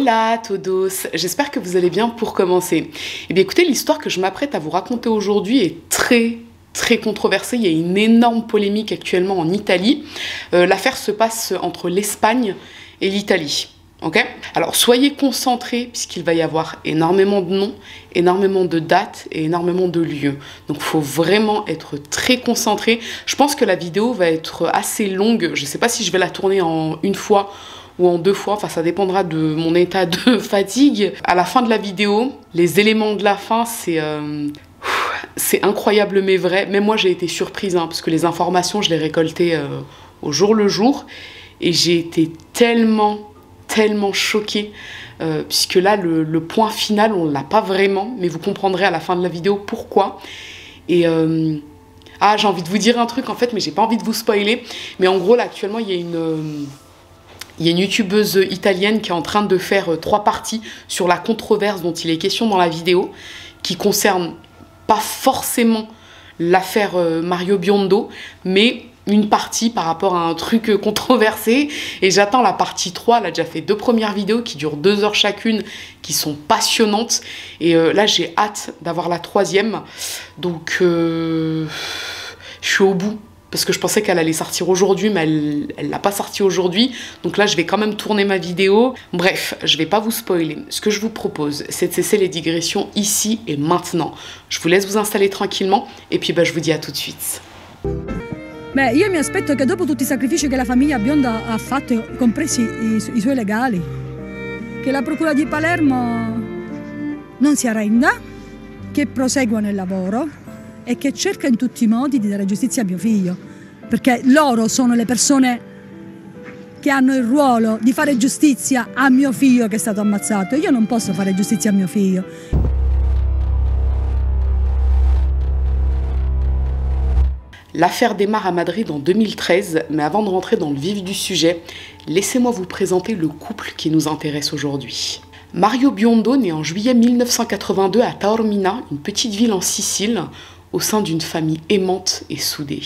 Hola todos, j'espère que vous allez bien. Pour commencer. Eh bien écoutez, l'histoire que je m'apprête à vous raconter aujourd'hui est très controversée. Il y a une énorme polémique actuellement en Italie. L'affaire se passe entre l'Espagne et l'Italie. Ok? Alors soyez concentrés puisqu'il va y avoir énormément de noms, énormément de dates et énormément de lieux. Donc il faut vraiment être très concentré. Je pense que la vidéo va être assez longue. Je ne sais pas si je vais la tourner en une fois ou en deux fois, enfin ça dépendra de mon état de fatigue. À la fin de la vidéo, les éléments de la fin, c'est incroyable mais vrai. Même moi j'ai été surprise, hein, parce que les informations je les récoltais au jour le jour. Et j'ai été tellement choquée, puisque là le point final on l'a pas vraiment, mais vous comprendrez à la fin de la vidéo pourquoi. Et j'ai envie de vous dire un truc en fait, mais j'ai pas envie de vous spoiler. Mais en gros là actuellement il y a une youtubeuse italienne qui est en train de faire 3 parties sur la controverse dont il est question dans la vidéo, qui concerne pas forcément l'affaire Mario Biondo, mais une partie par rapport à un truc controversé. Et j'attends la partie 3. Elle a déjà fait 2 premières vidéos qui durent 2 heures chacune, qui sont passionnantes. Et là, j'ai hâte d'avoir la 3e. Donc, je suis au bout. Parce que je pensais qu'elle allait sortir aujourd'hui, mais elle l'a pas sortie aujourd'hui. Donc là, je vais quand même tourner ma vidéo. Bref, je vais pas vous spoiler. Ce que je vous propose, c'est de cesser les digressions ici et maintenant. Je vous laisse vous installer tranquillement. Et puis, je vous dis à tout de suite. Beh, io mi aspetto che dopo tutti i sacrifici che la famiglia Bionda ha fatto, compresi i suoi legali, che la Procura di Palermo non si arrenda, che prosegua nel lavoro e che cerca in tutti i modi di dare giustizia a mio figlio, perché loro sono le persone che hanno il ruolo di fare giustizia a mio figlio che è stato ammazzato. Io non posso fare giustizia a mio figlio. L'affaire démarre à Madrid en 2013, mais avant de rentrer dans le vif du sujet, laissez-moi vous présenter le couple qui nous intéresse aujourd'hui. Mario Biondo naît en juillet 1982 à Taormina, une petite ville en Sicile, au sein d'une famille aimante et soudée.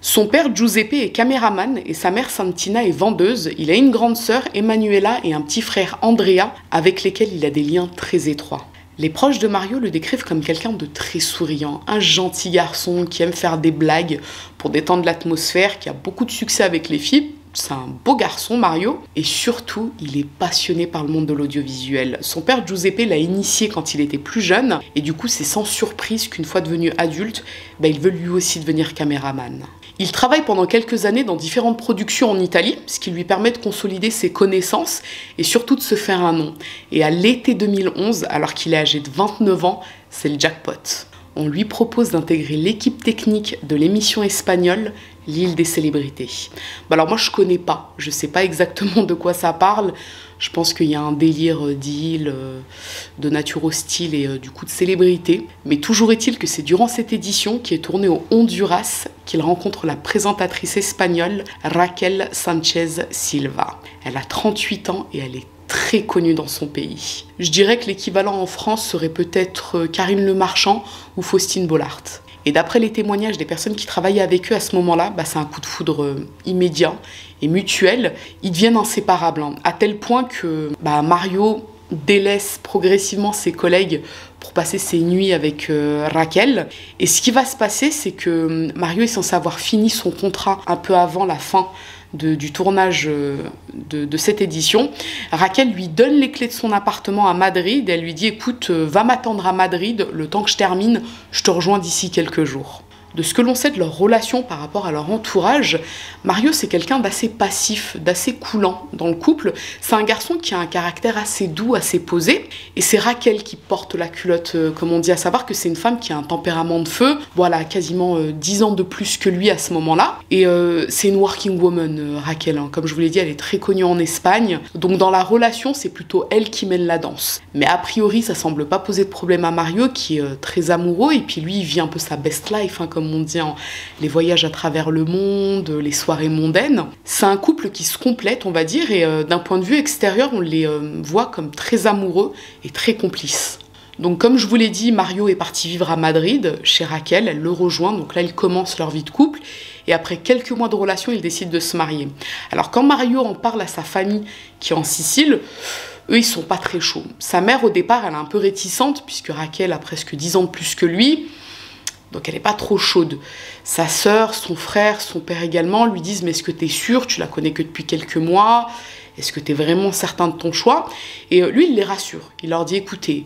Son père Giuseppe est caméraman et sa mère Santina est vendeuse. Il a une grande sœur Emanuela et un petit frère Andrea avec lesquels il a des liens très étroits. Les proches de Mario le décrivent comme quelqu'un de très souriant, un gentil garçon qui aime faire des blagues pour détendre l'atmosphère, qui a beaucoup de succès avec les filles. C'est un beau garçon, Mario. Et surtout, il est passionné par le monde de l'audiovisuel. Son père Giuseppe l'a initié quand il était plus jeune. Et du coup, c'est sans surprise qu'une fois devenu adulte, il veut lui aussi devenir caméraman. Il travaille pendant quelques années dans différentes productions en Italie, ce qui lui permet de consolider ses connaissances et surtout de se faire un nom. Et à l'été 2011, alors qu'il est âgé de 29 ans, c'est le jackpot. On lui propose d'intégrer l'équipe technique de l'émission espagnole L'île des célébrités. Alors moi je connais pas, je sais pas exactement de quoi ça parle. Je pense qu'il y a un délire d'île, de nature hostile et du coup de célébrité. Mais toujours est-il que c'est durant cette édition, qui est tournée au Honduras, qu'il rencontre la présentatrice espagnole Raquel Sánchez Silva. Elle a 38 ans et elle est très connue dans son pays. Je dirais que l'équivalent en France serait peut-être Karine Le Marchand ou Faustine Bollard. Et d'après les témoignages des personnes qui travaillaient avec eux à ce moment-là, c'est un coup de foudre immédiat et mutuel. Ils deviennent inséparables, hein, à tel point que Mario délaisse progressivement ses collègues pour passer ses nuits avec Raquel. Et ce qui va se passer, c'est que Mario est censé avoir fini son contrat un peu avant la fin du tournage de cette édition. Raquel lui donne les clés de son appartement à Madrid. Elle lui dit « Écoute, va m'attendre à Madrid, le temps que je termine, je te rejoins d'ici quelques jours ». De ce que l'on sait de leur relation par rapport à leur entourage, Mario c'est quelqu'un d'assez passif, d'assez coulant dans le couple. C'est un garçon qui a un caractère assez doux, assez posé. Et c'est Raquel qui porte la culotte, comme on dit, à savoir que c'est une femme qui a un tempérament de feu. Voilà, quasiment 10 ans de plus que lui à ce moment-là. Et c'est une working woman, Raquel. Hein. Comme je vous l'ai dit, elle est très connue en Espagne. Donc dans la relation, c'est plutôt elle qui mène la danse. Mais a priori, ça semble pas poser de problème à Mario, qui est très amoureux. Et puis lui, il vit un peu sa best life, hein, comme on dit, hein, les voyages à travers le monde, les soirées mondaines. C'est un couple qui se complète, on va dire, et d'un point de vue extérieur, on les voit comme très amoureux et très complices. Donc comme je vous l'ai dit, Mario est parti vivre à Madrid, chez Raquel, elle le rejoint, donc là ils commencent leur vie de couple, et après quelques mois de relation, ils décident de se marier. Alors quand Mario en parle à sa famille qui est en Sicile, Eux, ils sont pas très chauds. Sa mère, au départ, elle est un peu réticente, puisque Raquel a presque 10 ans de plus que lui, donc elle n'est pas trop chaude. Sa sœur, son frère, son père également lui disent « Mais est-ce que tu es sûr? Tu la connais que depuis quelques mois. Est-ce que tu es vraiment certain de ton choix ?» Et lui, il les rassure. Il leur dit « Écoutez,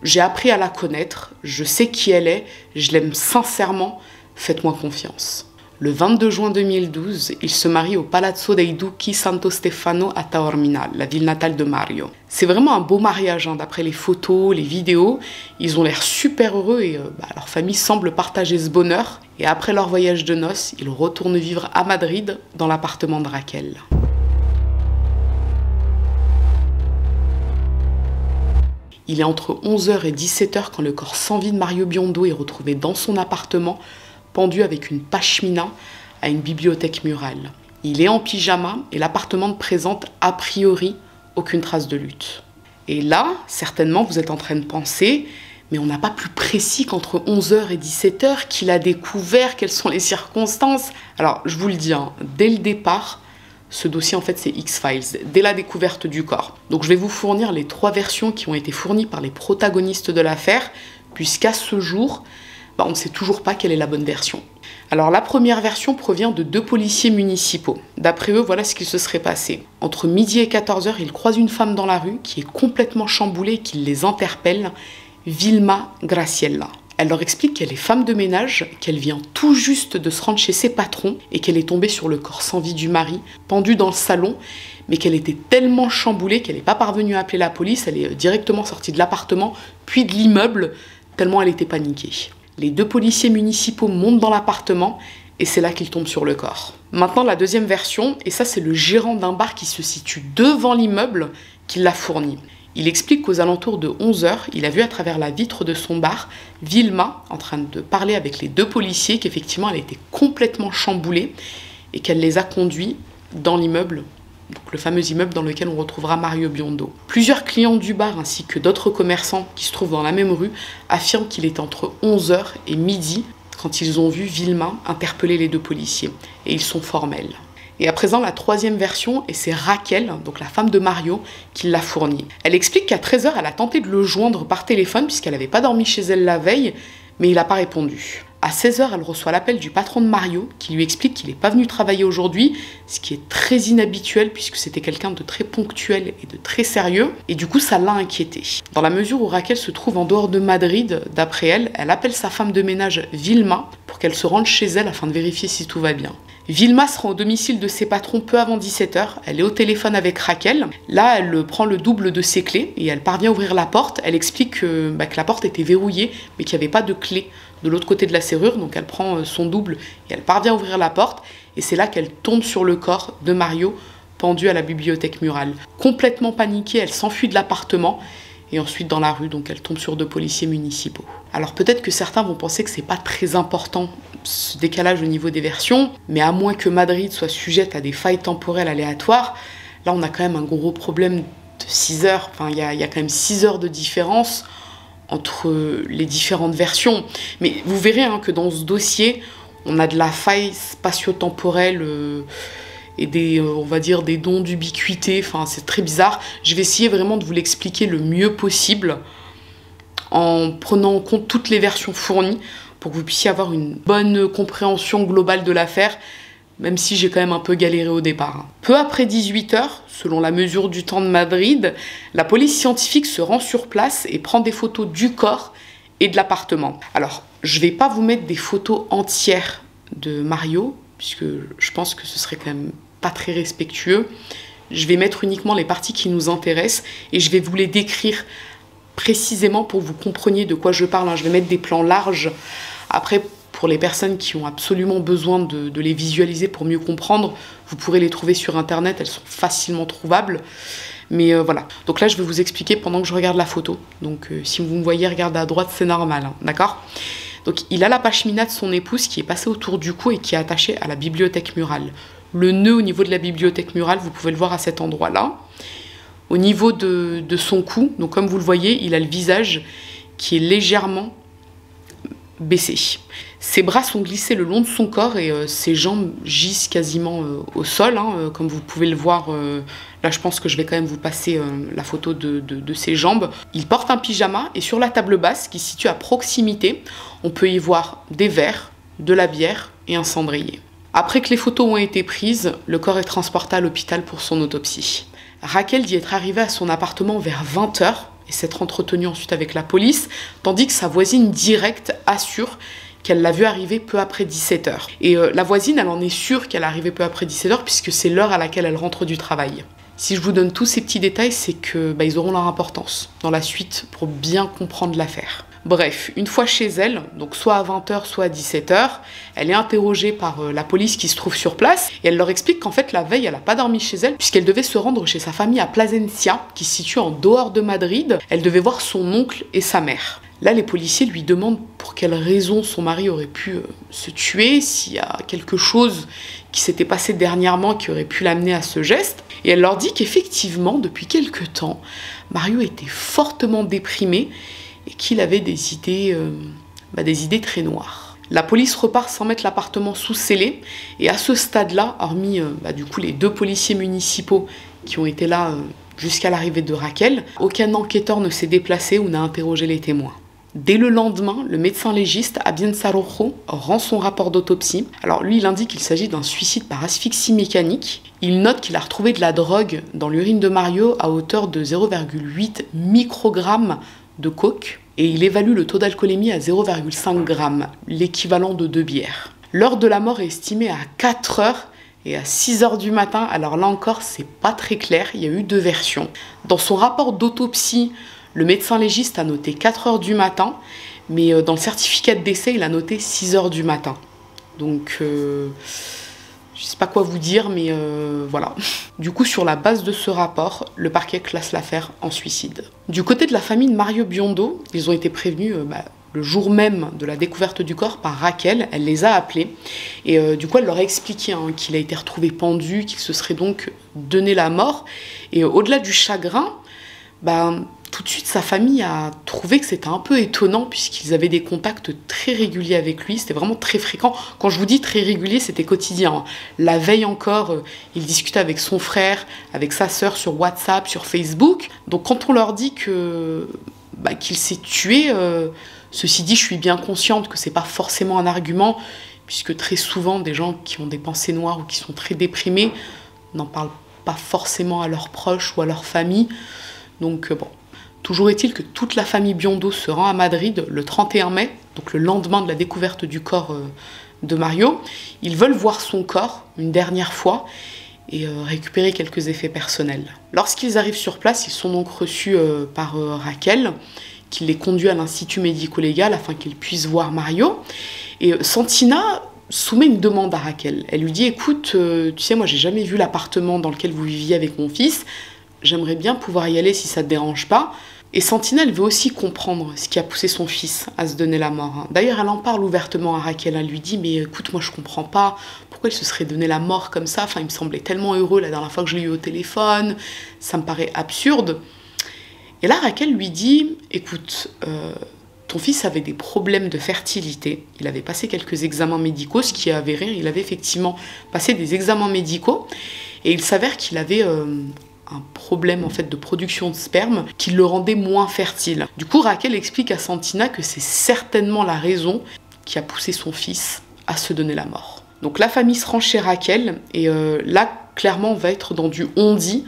j'ai appris à la connaître, je sais qui elle est, je l'aime sincèrement, faites-moi confiance. » Le 22 juin 2012, il se marie au Palazzo dei Duchi Santo Stefano à Taormina, la ville natale de Mario. C'est vraiment un beau mariage, hein, d'après les photos, les vidéos. Ils ont l'air super heureux et leur famille semble partager ce bonheur. Et après leur voyage de noces, ils retournent vivre à Madrid, dans l'appartement de Raquel. Il est entre 11h et 17h quand le corps sans vie de Mario Biondo est retrouvé dans son appartement, pendu avec une pashmina à une bibliothèque murale. Il est en pyjama et l'appartement ne présente a priori aucune trace de lutte. Et là, certainement, vous êtes en train de penser, mais on n'a pas plus précis qu'entre 11h et 17h, qu'il a découvert, quelles sont les circonstances. Alors, je vous le dis, hein, dès le départ, ce dossier, en fait, c'est X-Files, dès la découverte du corps. Donc, je vais vous fournir les 3 versions qui ont été fournies par les protagonistes de l'affaire, puisqu'à ce jour, on ne sait toujours pas quelle est la bonne version. Alors la première version provient de 2 policiers municipaux. D'après eux, voilà ce qui se serait passé. Entre midi et 14h, ils croisent une femme dans la rue qui est complètement chamboulée et qui les interpelle, Vilma Graciella. Elle leur explique qu'elle est femme de ménage, qu'elle vient tout juste de se rendre chez ses patrons et qu'elle est tombée sur le corps sans vie du mari, pendu dans le salon, mais qu'elle était tellement chamboulée qu'elle n'est pas parvenue à appeler la police, elle est directement sortie de l'appartement, puis de l'immeuble, tellement elle était paniquée. Les 2 policiers municipaux montent dans l'appartement et c'est là qu'ils tombent sur le corps. Maintenant, la deuxième version, et ça c'est le gérant d'un bar qui se situe devant l'immeuble qui l'a fourni. Il explique qu'aux alentours de 11h, il a vu à travers la vitre de son bar Vilma en train de parler avec les 2 policiers, qu'effectivement elle était complètement chamboulée et qu'elle les a conduits dans l'immeuble, donc le fameux immeuble dans lequel on retrouvera Mario Biondo. Plusieurs clients du bar ainsi que d'autres commerçants qui se trouvent dans la même rue affirment qu'il est entre 11h et midi quand ils ont vu Vilma interpeller les 2 policiers. Et ils sont formels. Et à présent, la 3e version, et c'est Raquel, donc la femme de Mario, qui l'a fournie. Elle explique qu'à 13h, elle a tenté de le joindre par téléphone puisqu'elle n'avait pas dormi chez elle la veille, mais il n'a pas répondu. À 16h, elle reçoit l'appel du patron de Mario qui lui explique qu'il n'est pas venu travailler aujourd'hui, ce qui est très inhabituel puisque c'était quelqu'un de très ponctuel et de très sérieux. Et du coup, ça l'a inquiété. Dans la mesure où Raquel se trouve en dehors de Madrid, d'après elle, elle appelle sa femme de ménage Vilma pour qu'elle se rende chez elle afin de vérifier si tout va bien. Vilma se rend au domicile de ses patrons peu avant 17h. Elle est au téléphone avec Raquel. Là, elle prend le double de ses clés et elle parvient à ouvrir la porte. Elle explique que la porte était verrouillée mais qu'il n'y avait pas de clé de l'autre côté de la serrure. Donc elle prend son double et elle parvient à ouvrir la porte. Et c'est là qu'elle tombe sur le corps de Mario pendu à la bibliothèque murale. Complètement paniquée, elle s'enfuit de l'appartement. Et ensuite dans la rue, donc elle tombe sur 2 policiers municipaux. Alors peut-être que certains vont penser que c'est pas très important ce décalage au niveau des versions, mais à moins que Madrid soit sujette à des failles temporelles aléatoires, là on a quand même un gros problème de 6 heures, enfin il y a quand même 6 heures de différence entre les différentes versions. Mais vous verrez que dans ce dossier, on a de la faille spatio-temporelle et on va dire des dons d'ubiquité, enfin c'est très bizarre. Je vais essayer vraiment de vous l'expliquer le mieux possible en prenant en compte toutes les versions fournies pour que vous puissiez avoir une bonne compréhension globale de l'affaire, même si j'ai quand même un peu galéré au départ. Peu après 18h, selon la mesure du temps de Madrid, la police scientifique se rend sur place et prend des photos du corps et de l'appartement. Alors, je vais pas vous mettre des photos entières de Mario, puisque je pense que ce serait quand même pas très respectueux. Je vais mettre uniquement les parties qui nous intéressent et je vais vous les décrire précisément pour que vous compreniez de quoi je parle. Je vais mettre des plans larges. Après, pour les personnes qui ont absolument besoin de les visualiser pour mieux comprendre, vous pourrez les trouver sur internet, elles sont facilement trouvables. Mais voilà, donc là je vais vous expliquer pendant que je regarde la photo. Donc si vous me voyez regarder à droite, c'est normal, d'accord ? Donc il a la pashmina de son épouse qui est passée autour du cou et qui est attachée à la bibliothèque murale. Le nœud au niveau de la bibliothèque murale, vous pouvez le voir à cet endroit-là. Au niveau de son cou, donc comme vous le voyez, il a le visage qui est légèrement baissée. Ses bras sont glissés le long de son corps et ses jambes gisent quasiment au sol, hein, comme vous pouvez le voir. Là, je pense que je vais quand même vous passer la photo de ses jambes. Il porte un pyjama et sur la table basse, qui se situe à proximité, on peut y voir des verres, de la bière et un cendrier. Après que les photos ont été prises, le corps est transporté à l'hôpital pour son autopsie. Raquel dit être arrivée à son appartement vers 20 h et s'être entretenue ensuite avec la police, tandis que sa voisine directe assure qu'elle l'a vue arriver peu après 17 h. Et la voisine, elle en est sûre qu'elle est arrivée peu après 17 h puisque c'est l'heure à laquelle elle rentre du travail. Si je vous donne tous ces petits détails, c'est que ils auront leur importance dans la suite pour bien comprendre l'affaire. Bref, une fois chez elle, donc soit à 20 h, soit à 17 h, elle est interrogée par la police qui se trouve sur place et elle leur explique qu'en fait la veille elle n'a pas dormi chez elle puisqu'elle devait se rendre chez sa famille à Plasencia qui se situe en dehors de Madrid. Elle devait voir son oncle et sa mère. Là, les policiers lui demandent pour quelle raison son mari aurait pu se tuer, s'il y a quelque chose qui s'était passé dernièrement qui aurait pu l'amener à ce geste. Et elle leur dit qu'effectivement, depuis quelque temps, Mario était fortement déprimé et qu'il avait des idées très noires. La police repart sans mettre l'appartement sous scellé et à ce stade-là, hormis du coup les 2 policiers municipaux qui ont été là jusqu'à l'arrivée de Raquel, aucun enquêteur ne s'est déplacé ou n'a interrogé les témoins. Dès le lendemain, le médecin légiste Abienza Rojo rend son rapport d'autopsie. Alors lui, il indique qu'il s'agit d'un suicide par asphyxie mécanique. Il note qu'il a retrouvé de la drogue dans l'urine de Mario à hauteur de 0,8 microgrammes de coke et il évalue le taux d'alcoolémie à 0,5 g, l'équivalent de 2 bières. L'heure de la mort est estimée à 4 h et à 6 h du matin. Alors là encore, c'est pas très clair, il y a eu 2 versions. Dans son rapport d'autopsie, le médecin légiste a noté 4 h du matin, mais dans le certificat de décès, il a noté 6 h du matin. Donc, je sais pas quoi vous dire, mais voilà. Du coup, sur la base de ce rapport, le parquet classe l'affaire en suicide. Du côté de la famille de Mario Biondo, ils ont été prévenus le jour même de la découverte du corps par Raquel. Elle les a appelés et du coup, elle leur a expliqué qu'il a été retrouvé pendu, qu'il se serait donc donné la mort. Et au-delà du chagrin, tout de suite, sa famille a trouvé que c'était un peu étonnant puisqu'ils avaient des contacts très réguliers avec lui. C'était vraiment très fréquent. Quand je vous dis très régulier, c'était quotidien. La veille encore, il discutait avec son frère, avec sa sœur sur WhatsApp, sur Facebook. Donc quand on leur dit qu'il s'est tué, ceci dit, je suis bien consciente que c'est pas forcément un argument puisque très souvent, des gens qui ont des pensées noires ou qui sont très déprimés n'en parlent pas forcément à leurs proches ou à leur famille. Donc bon. Toujours est-il que toute la famille Biondo se rend à Madrid le 31 mai, donc le lendemain de la découverte du corps de Mario. Ils veulent voir son corps une dernière fois et récupérer quelques effets personnels. Lorsqu'ils arrivent sur place, ils sont donc reçus par Raquel, qui les conduit à l'institut médico-légal afin qu'ils puissent voir Mario. Et Santina soumet une demande à Raquel. Elle lui dit « Écoute, tu sais, moi j'ai jamais vu l'appartement dans lequel vous viviez avec mon fils. J'aimerais bien pouvoir y aller si ça te dérange pas. » Et Santina, elle veut aussi comprendre ce qui a poussé son fils à se donner la mort. D'ailleurs, elle en parle ouvertement à Raquel. Elle lui dit « Mais écoute, moi je comprends pas. Pourquoi il se serait donné la mort comme ça? Enfin, il me semblait tellement heureux la dernière fois que je l'ai eu au téléphone. Ça me paraît absurde. » Et là, Raquel lui dit « Écoute, ton fils avait des problèmes de fertilité. Il avait passé quelques examens médicaux, ce qui est avéré. Il avait effectivement passé des examens médicaux. Et il s'avère qu'il avait... un problème en fait de production de sperme qui le rendait moins fertile. Du coup, Raquel explique à Santina que c'est certainement la raison qui a poussé son fils à se donner la mort. Donc la famille se rend chez Raquel et là, clairement, on va être dans du on-dit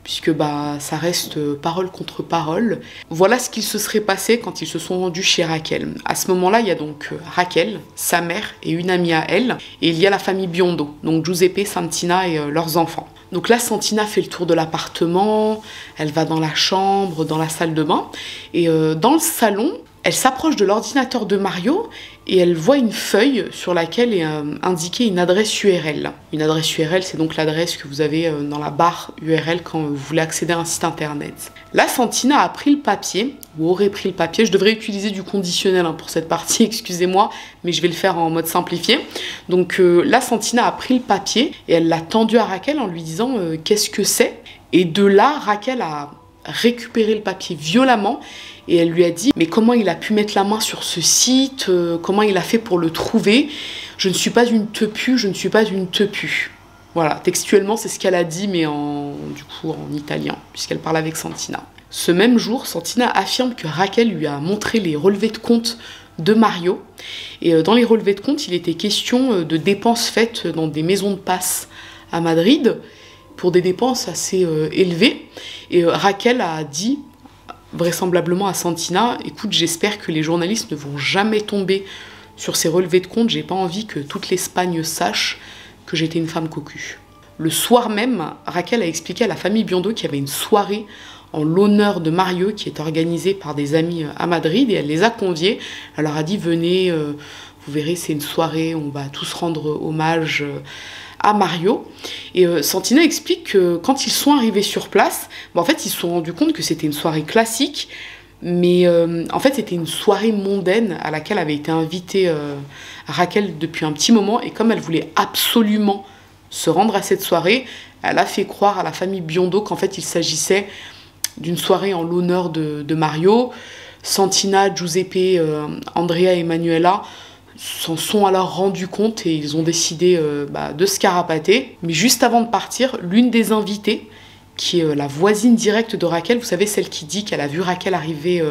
puisque ça reste parole contre parole. Voilà ce qu'il se serait passé quand ils se sont rendus chez Raquel. À ce moment-là, il y a donc Raquel, sa mère et une amie à elle, et il y a la famille Biondo, donc Giuseppe, Santina et leurs enfants. Donc là, Santina fait le tour de l'appartement, elle va dans la chambre, dans la salle de bain, et dans le salon, elle s'approche de l'ordinateur de Mario et elle voit une feuille sur laquelle est indiquée une adresse URL. Une adresse URL, c'est donc l'adresse que vous avez dans la barre URL quand vous voulez accéder à un site internet. Là, Santina a pris le papier, ou aurait pris le papier. Je devrais utiliser du conditionnel pour cette partie, excusez-moi, mais je vais le faire en mode simplifié. Donc là, Santina a pris le papier et elle l'a tendu à Raquel en lui disant « Qu'est-ce que c'est ?» Et de là, Raquel a récupéré le papier violemment Et elle lui a dit « Mais comment il a pu mettre la main sur ce site? Comment il a fait pour le trouver? Je ne suis pas une teupue, je ne suis pas une teupue. » Voilà, textuellement, c'est ce qu'elle a dit, mais du coup en italien, puisqu'elle parle avec Santina. Ce même jour, Santina affirme que Raquel lui a montré les relevés de compte de Mario. Et dans les relevés de compte, il était question de dépenses faites dans des maisons de passe à Madrid, pour des dépenses assez élevées. Et Raquel a dit, vraisemblablement à Santina, « Écoute, j'espère que les journalistes ne vont jamais tomber sur ces relevés de compte, j'ai pas envie que toute l'Espagne sache que j'étais une femme cocu. » Le soir même, Raquel a expliqué à la famille Biondo qu'il y avait une soirée en l'honneur de Mario qui est organisée par des amis à Madrid et elle les a conviés. Elle leur a dit « Venez, vous verrez, c'est une soirée, on va tous rendre hommage à Mario. » Et Santina explique que quand ils sont arrivés sur place, en fait ils se sont rendus compte que c'était une soirée classique, mais en fait c'était une soirée mondaine à laquelle avait été invitée Raquel depuis un petit moment, et comme elle voulait absolument se rendre à cette soirée, elle a fait croire à la famille Biondo qu'en fait il s'agissait d'une soirée en l'honneur de Mario. Santina, Giuseppe, Andrea et Manuela s'en sont alors rendus compte et ils ont décidé de se carapater. Mais juste avant de partir, l'une des invitées, qui est la voisine directe de Raquel, vous savez, celle qui dit qu'elle a vu Raquel arriver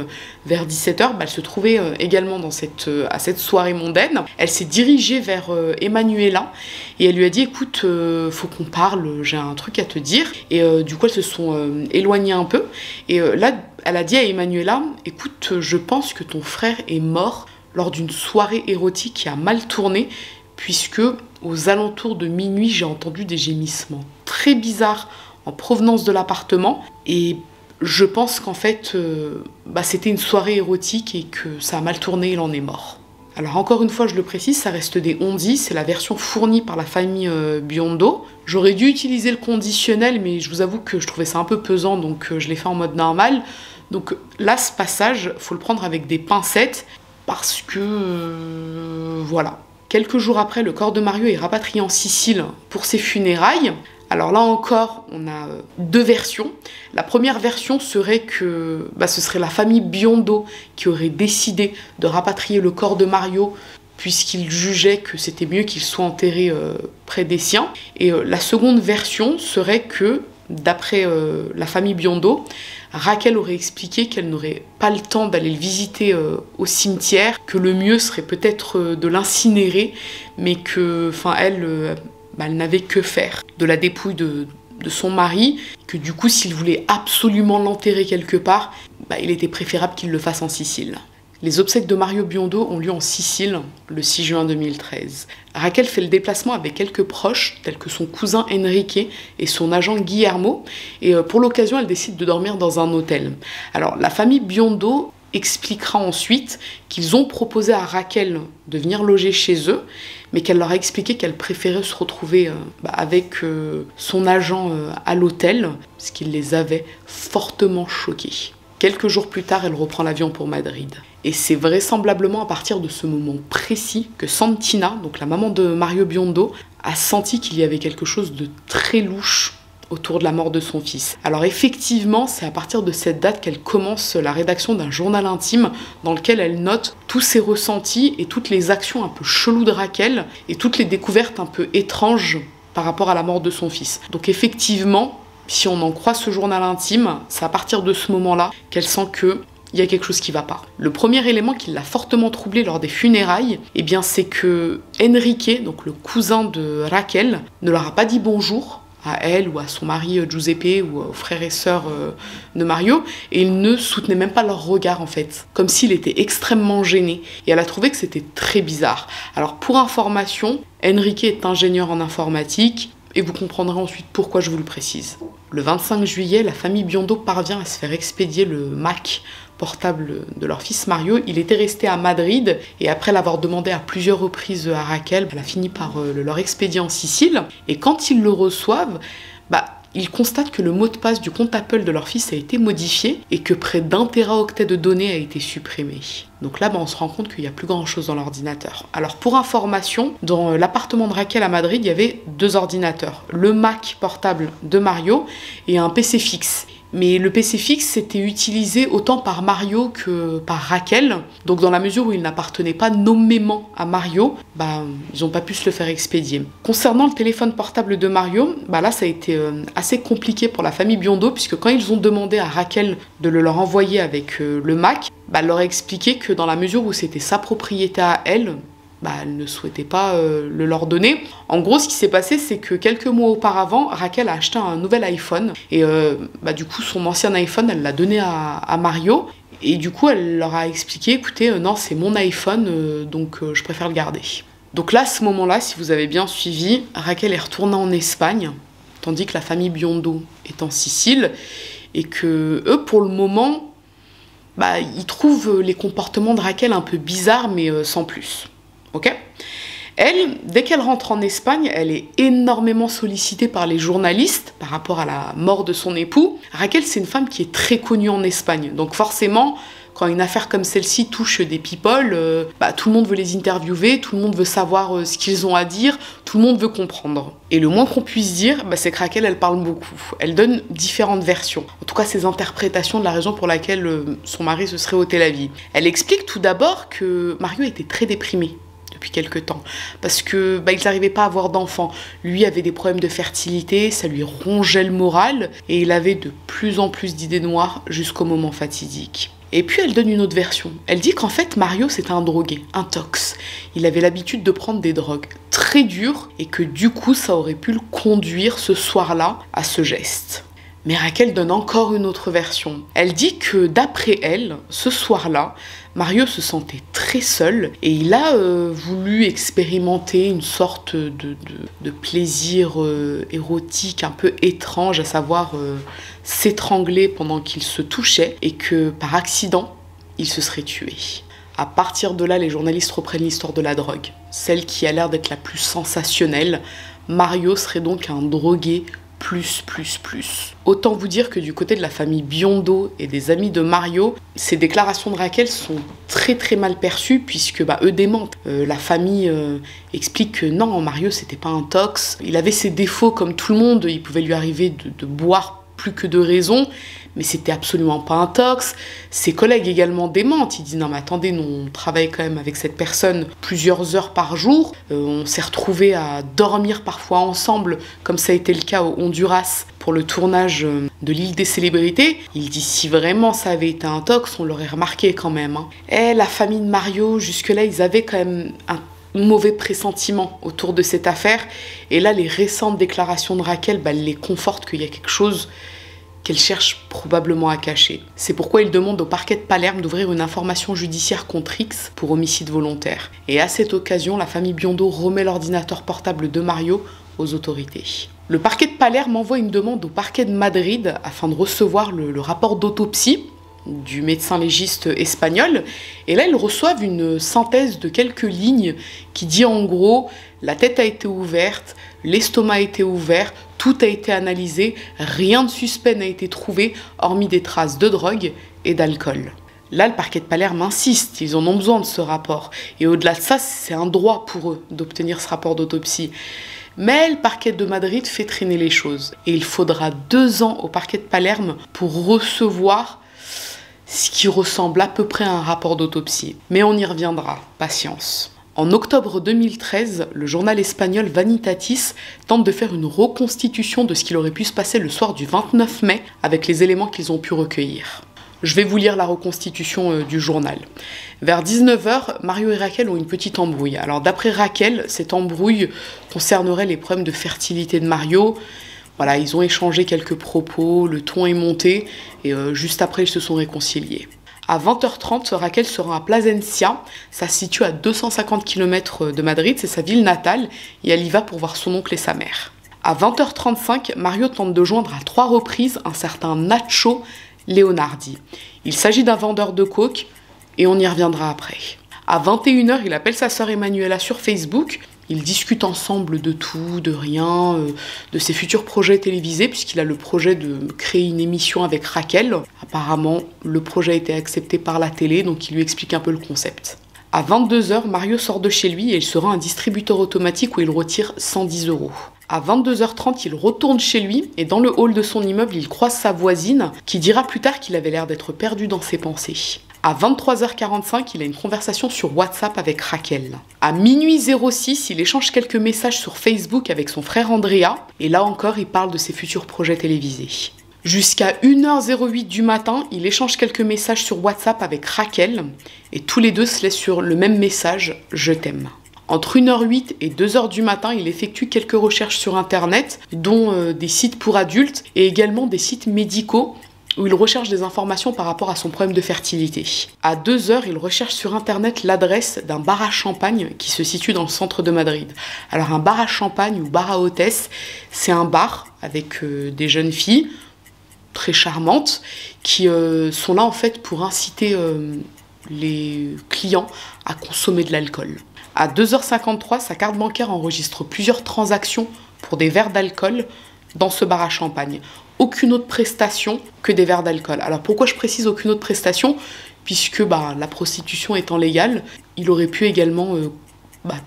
vers 17h, elle se trouvait également à cette soirée mondaine. Elle s'est dirigée vers Emanuela et elle lui a dit « Écoute, faut qu'on parle, j'ai un truc à te dire. » Et du coup, elles se sont éloignées un peu. Et là, elle a dit à Emanuela « Écoute, je pense que ton frère est mort lors d'une soirée érotique qui a mal tourné, puisque aux alentours de minuit, j'ai entendu des gémissements très bizarres en provenance de l'appartement, et je pense qu'en fait, c'était une soirée érotique et que ça a mal tourné, il en est mort. » Alors encore une fois, je le précise, ça reste des on-dit, c'est la version fournie par la famille Biondo. J'aurais dû utiliser le conditionnel, mais je vous avoue que je trouvais ça un peu pesant, donc je l'ai fait en mode normal. Donc là, ce passage, faut le prendre avec des pincettes, parce que voilà. Quelques jours après, le corps de Mario est rapatrié en Sicile pour ses funérailles. Alors là encore, on a deux versions. La première version serait que ce serait la famille Biondo qui aurait décidé de rapatrier le corps de Mario, puisqu'il jugeait que c'était mieux qu'il soit enterré près des siens. Et la seconde version serait que, d'après la famille Biondo, Raquel aurait expliqué qu'elle n'aurait pas le temps d'aller le visiter au cimetière, que le mieux serait peut-être de l'incinérer, mais que, elle n'avait que faire de la dépouille de son mari, que du coup, s'il voulait absolument l'enterrer quelque part, il était préférable qu'il le fasse en Sicile. Les obsèques de Mario Biondo ont lieu en Sicile le 6 juin 2013. Raquel fait le déplacement avec quelques proches, tels que son cousin Enrique et son agent Guillermo, et pour l'occasion, elle décide de dormir dans un hôtel. Alors, la famille Biondo expliquera ensuite qu'ils ont proposé à Raquel de venir loger chez eux, mais qu'elle leur a expliqué qu'elle préférait se retrouver avec son agent à l'hôtel, ce qui les avait fortement choqués. Quelques jours plus tard, elle reprend l'avion pour Madrid. Et c'est vraisemblablement à partir de ce moment précis que Santina, donc la maman de Mario Biondo, a senti qu'il y avait quelque chose de très louche autour de la mort de son fils. Alors effectivement, c'est à partir de cette date qu'elle commence la rédaction d'un journal intime dans lequel elle note tous ses ressentis et toutes les actions un peu cheloues de Raquel et toutes les découvertes un peu étranges par rapport à la mort de son fils. Donc effectivement, si on en croit ce journal intime, c'est à partir de ce moment-là qu'elle sent que il y a quelque chose qui va pas. Le premier élément qui l'a fortement troublée lors des funérailles, c'est que Enrique, donc le cousin de Raquel, ne leur a pas dit bonjour à elle ou à son mari Giuseppe ou aux frères et sœurs de Mario, et il ne soutenait même pas leur regard en fait, comme s'il était extrêmement gêné, et elle a trouvé que c'était très bizarre. Alors pour information, Enrique est ingénieur en informatique, et vous comprendrez ensuite pourquoi je vous le précise. Le 25 juillet, la famille Biondo parvient à se faire expédier le Mac portable de leur fils Mario. Il était resté à Madrid et après l'avoir demandé à plusieurs reprises à Raquel, elle a fini par le leur expédier en Sicile. Et quand ils le reçoivent, ils constatent que le mot de passe du compte Apple de leur fils a été modifié et que près d'1 téraoctet de données a été supprimé. Donc là, on se rend compte qu'il n'y a plus grand-chose dans l'ordinateur. Alors pour information, dans l'appartement de Raquel à Madrid, il y avait 2 ordinateurs. Le Mac portable de Mario et un PC fixe. Mais le PC fixe était utilisé autant par Mario que par Raquel. Donc dans la mesure où il n'appartenait pas nommément à Mario, ils n'ont pas pu se le faire expédier. Concernant le téléphone portable de Mario, là ça a été assez compliqué pour la famille Biondo, puisque quand ils ont demandé à Raquel de le leur envoyer avec le Mac, elle leur a expliqué que dans la mesure où c'était sa propriété à elle, elle ne souhaitait pas le leur donner. En gros, ce qui s'est passé, c'est que quelques mois auparavant, Raquel a acheté un nouvel iPhone. Et du coup, son ancien iPhone, elle l'a donné à Mario. Et du coup, elle leur a expliqué, écoutez, non, c'est mon iPhone, donc je préfère le garder. Donc là, à ce moment-là, si vous avez bien suivi, Raquel est retournée en Espagne, tandis que la famille Biondo est en Sicile. Et que eux, pour le moment, ils trouvent les comportements de Raquel un peu bizarres, mais sans plus. Ok ? Elle, dès qu'elle rentre en Espagne, elle est énormément sollicitée par les journalistes par rapport à la mort de son époux. Raquel, c'est une femme qui est très connue en Espagne. Donc forcément, quand une affaire comme celle-ci touche des people, tout le monde veut les interviewer, tout le monde veut savoir ce qu'ils ont à dire, tout le monde veut comprendre. Et le moins qu'on puisse dire, c'est que Raquel, elle parle beaucoup. Elle donne différentes versions. En tout cas, ses interprétations de la raison pour laquelle son mari se serait ôté la vie. Elle explique tout d'abord que Mario était très déprimé depuis quelques temps, parce que ils n'arrivaient pas à avoir d'enfants. Lui avait des problèmes de fertilité, ça lui rongeait le moral, et il avait de plus en plus d'idées noires jusqu'au moment fatidique. Et puis elle donne une autre version. Elle dit qu'en fait Mario c'était un drogué, un tox. Il avait l'habitude de prendre des drogues très dures, et que du coup ça aurait pu le conduire ce soir-là à ce geste. Mais Raquel donne encore une autre version. Elle dit que d'après elle, ce soir-là, Mario se sentait très seul et il a voulu expérimenter une sorte de plaisir érotique un peu étrange, à savoir s'étrangler pendant qu'il se touchait, et que par accident, il se serait tué. À partir de là, les journalistes reprennent l'histoire de la drogue, celle qui a l'air d'être la plus sensationnelle. Mario serait donc un drogué plus. Autant vous dire que du côté de la famille Biondo et des amis de Mario, ces déclarations de Raquel sont très mal perçues, puisque eux démentent. La famille explique que non, Mario c'était pas un tox, il avait ses défauts comme tout le monde, il pouvait lui arriver de boire plus que de raison, mais c'était absolument pas un tox. Ses collègues également démentent, ils disent non mais attendez, nous on travaille quand même avec cette personne plusieurs heures par jour, on s'est retrouvés à dormir parfois ensemble, comme ça a été le cas au Honduras pour le tournage de l'île des célébrités. Il dit si vraiment ça avait été un tox, on l'aurait remarqué quand même. Et la famille de Mario, jusque-là, ils avaient quand même un mauvais pressentiment autour de cette affaire, et là les récentes déclarations de Raquel les confortent qu'il y a quelque chose qu'elle cherche probablement à cacher. C'est pourquoi il demande au parquet de Palerme d'ouvrir une information judiciaire contre X pour homicide volontaire. Et à cette occasion, la famille Biondo remet l'ordinateur portable de Mario aux autorités. Le parquet de Palerme envoie une demande au parquet de Madrid afin de recevoir le rapport d'autopsie du médecin légiste espagnol, et là ils reçoivent une synthèse de quelques lignes qui dit en gros: la tête a été ouverte, l'estomac a été ouvert, tout a été analysé, rien de suspect n'a été trouvé hormis des traces de drogue et d'alcool. Là, le parquet de Palerme insiste, ils en ont besoin de ce rapport, et au-delà de ça, c'est un droit pour eux d'obtenir ce rapport d'autopsie. Mais le parquet de Madrid fait traîner les choses, et il faudra 2 ans au parquet de Palerme pour recevoir ce qui ressemble à peu près à un rapport d'autopsie. Mais on y reviendra, patience. En octobre 2013, le journal espagnol Vanitatis tente de faire une reconstitution de ce qu'il aurait pu se passer le soir du 29 mai avec les éléments qu'ils ont pu recueillir. Je vais vous lire la reconstitution du journal. Vers 19h, Mario et Raquel ont une petite embrouille. Alors d'après Raquel, cette embrouille concernerait les problèmes de fertilité de Mario. Voilà, ils ont échangé quelques propos, le ton est monté, et juste après, ils se sont réconciliés. À 20h30, Raquel se rend à Plasencia, ça se situe à 250 km de Madrid, c'est sa ville natale, et elle y va pour voir son oncle et sa mère. À 20h35, Mario tente de joindre à 3 reprises un certain Nacho Leonardi. Il s'agit d'un vendeur de coke, et on y reviendra après. À 21h, il appelle sa sœur Emanuela sur Facebook. Ils discutent ensemble de tout, de rien, de ses futurs projets télévisés, puisqu'il a le projet de créer une émission avec Raquel. Apparemment, le projet a été accepté par la télé, donc il lui explique un peu le concept. À 22h, Mario sort de chez lui et il se rend à un distributeur automatique où il retire 110 €. À 22h30, il retourne chez lui et dans le hall de son immeuble, il croise sa voisine qui dira plus tard qu'il avait l'air d'être perdu dans ses pensées. À 23h45, il a une conversation sur WhatsApp avec Raquel. À minuit 06, il échange quelques messages sur Facebook avec son frère Andrea et là encore, il parle de ses futurs projets télévisés. Jusqu'à 1h08 du matin, il échange quelques messages sur WhatsApp avec Raquel et tous les deux se laissent sur le même message « Je t'aime ». Entre 1h08 et 2h du matin, il effectue quelques recherches sur Internet, dont des sites pour adultes et également des sites médicaux où il recherche des informations par rapport à son problème de fertilité. À 2h, il recherche sur Internet l'adresse d'un bar à champagne qui se situe dans le centre de Madrid. Alors un bar à champagne ou bar à hôtesse, c'est un bar avec des jeunes filles très charmantes qui sont là en fait pour inciter les clients à consommer de l'alcool. À 2h53, sa carte bancaire enregistre plusieurs transactions pour des verres d'alcool dans ce bar à champagne. Aucune autre prestation que des verres d'alcool. Alors pourquoi je précise aucune autre prestation? Puisque la prostitution étant légale, il aurait pu également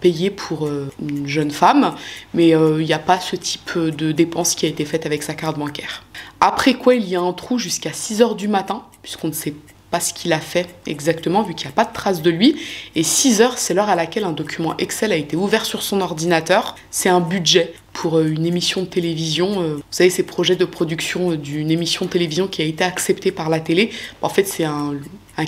payer pour une jeune femme, mais il n'y a pas ce type de dépense qui a été faite avec sa carte bancaire. Après quoi, il y a un trou jusqu'à 6h du matin, puisqu'on ne sait pas ce qu'il a fait exactement, vu qu'il n'y a pas de trace de lui. Et 6h, c'est l'heure à laquelle un document Excel a été ouvert sur son ordinateur. C'est un budget pour une émission de télévision. Vous savez, ces projets de production d'une émission de télévision qui a été acceptée par la télé. En fait, c'est un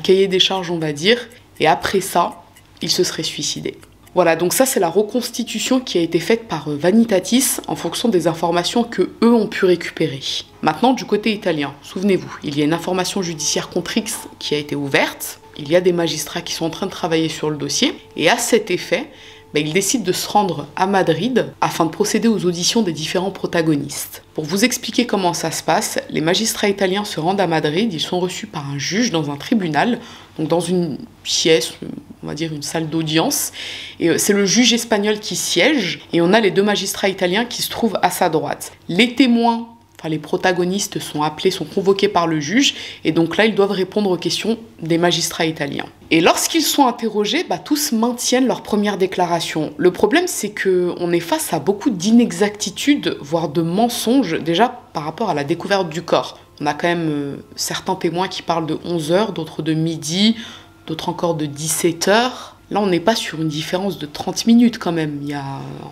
cahier des charges, on va dire. Et après ça, il se serait suicidé. Voilà, donc ça c'est la reconstitution qui a été faite par Vanitatis en fonction des informations que eux ont pu récupérer. Maintenant, du côté italien, souvenez-vous, il y a une information judiciaire contre X qui a été ouverte, il y a des magistrats qui sont en train de travailler sur le dossier, et à cet effet, ils décident de se rendre à Madrid afin de procéder aux auditions des différents protagonistes. Pour vous expliquer comment ça se passe, les magistrats italiens se rendent à Madrid, ils sont reçus par un juge dans un tribunal, donc dans une pièce, on va dire une salle d'audience, et c'est le juge espagnol qui siège, et on a les deux magistrats italiens qui se trouvent à sa droite. Les témoins, les protagonistes sont appelés, sont convoqués par le juge, et donc là, ils doivent répondre aux questions des magistrats italiens. Et lorsqu'ils sont interrogés, tous maintiennent leur première déclaration. Le problème, c'est qu'on est face à beaucoup d'inexactitudes, voire de mensonges, déjà par rapport à la découverte du corps. On a quand même certains témoins qui parlent de 11h, d'autres de midi, d'autres encore de 17h. Là, on n'est pas sur une différence de 30 minutes quand même. Il y a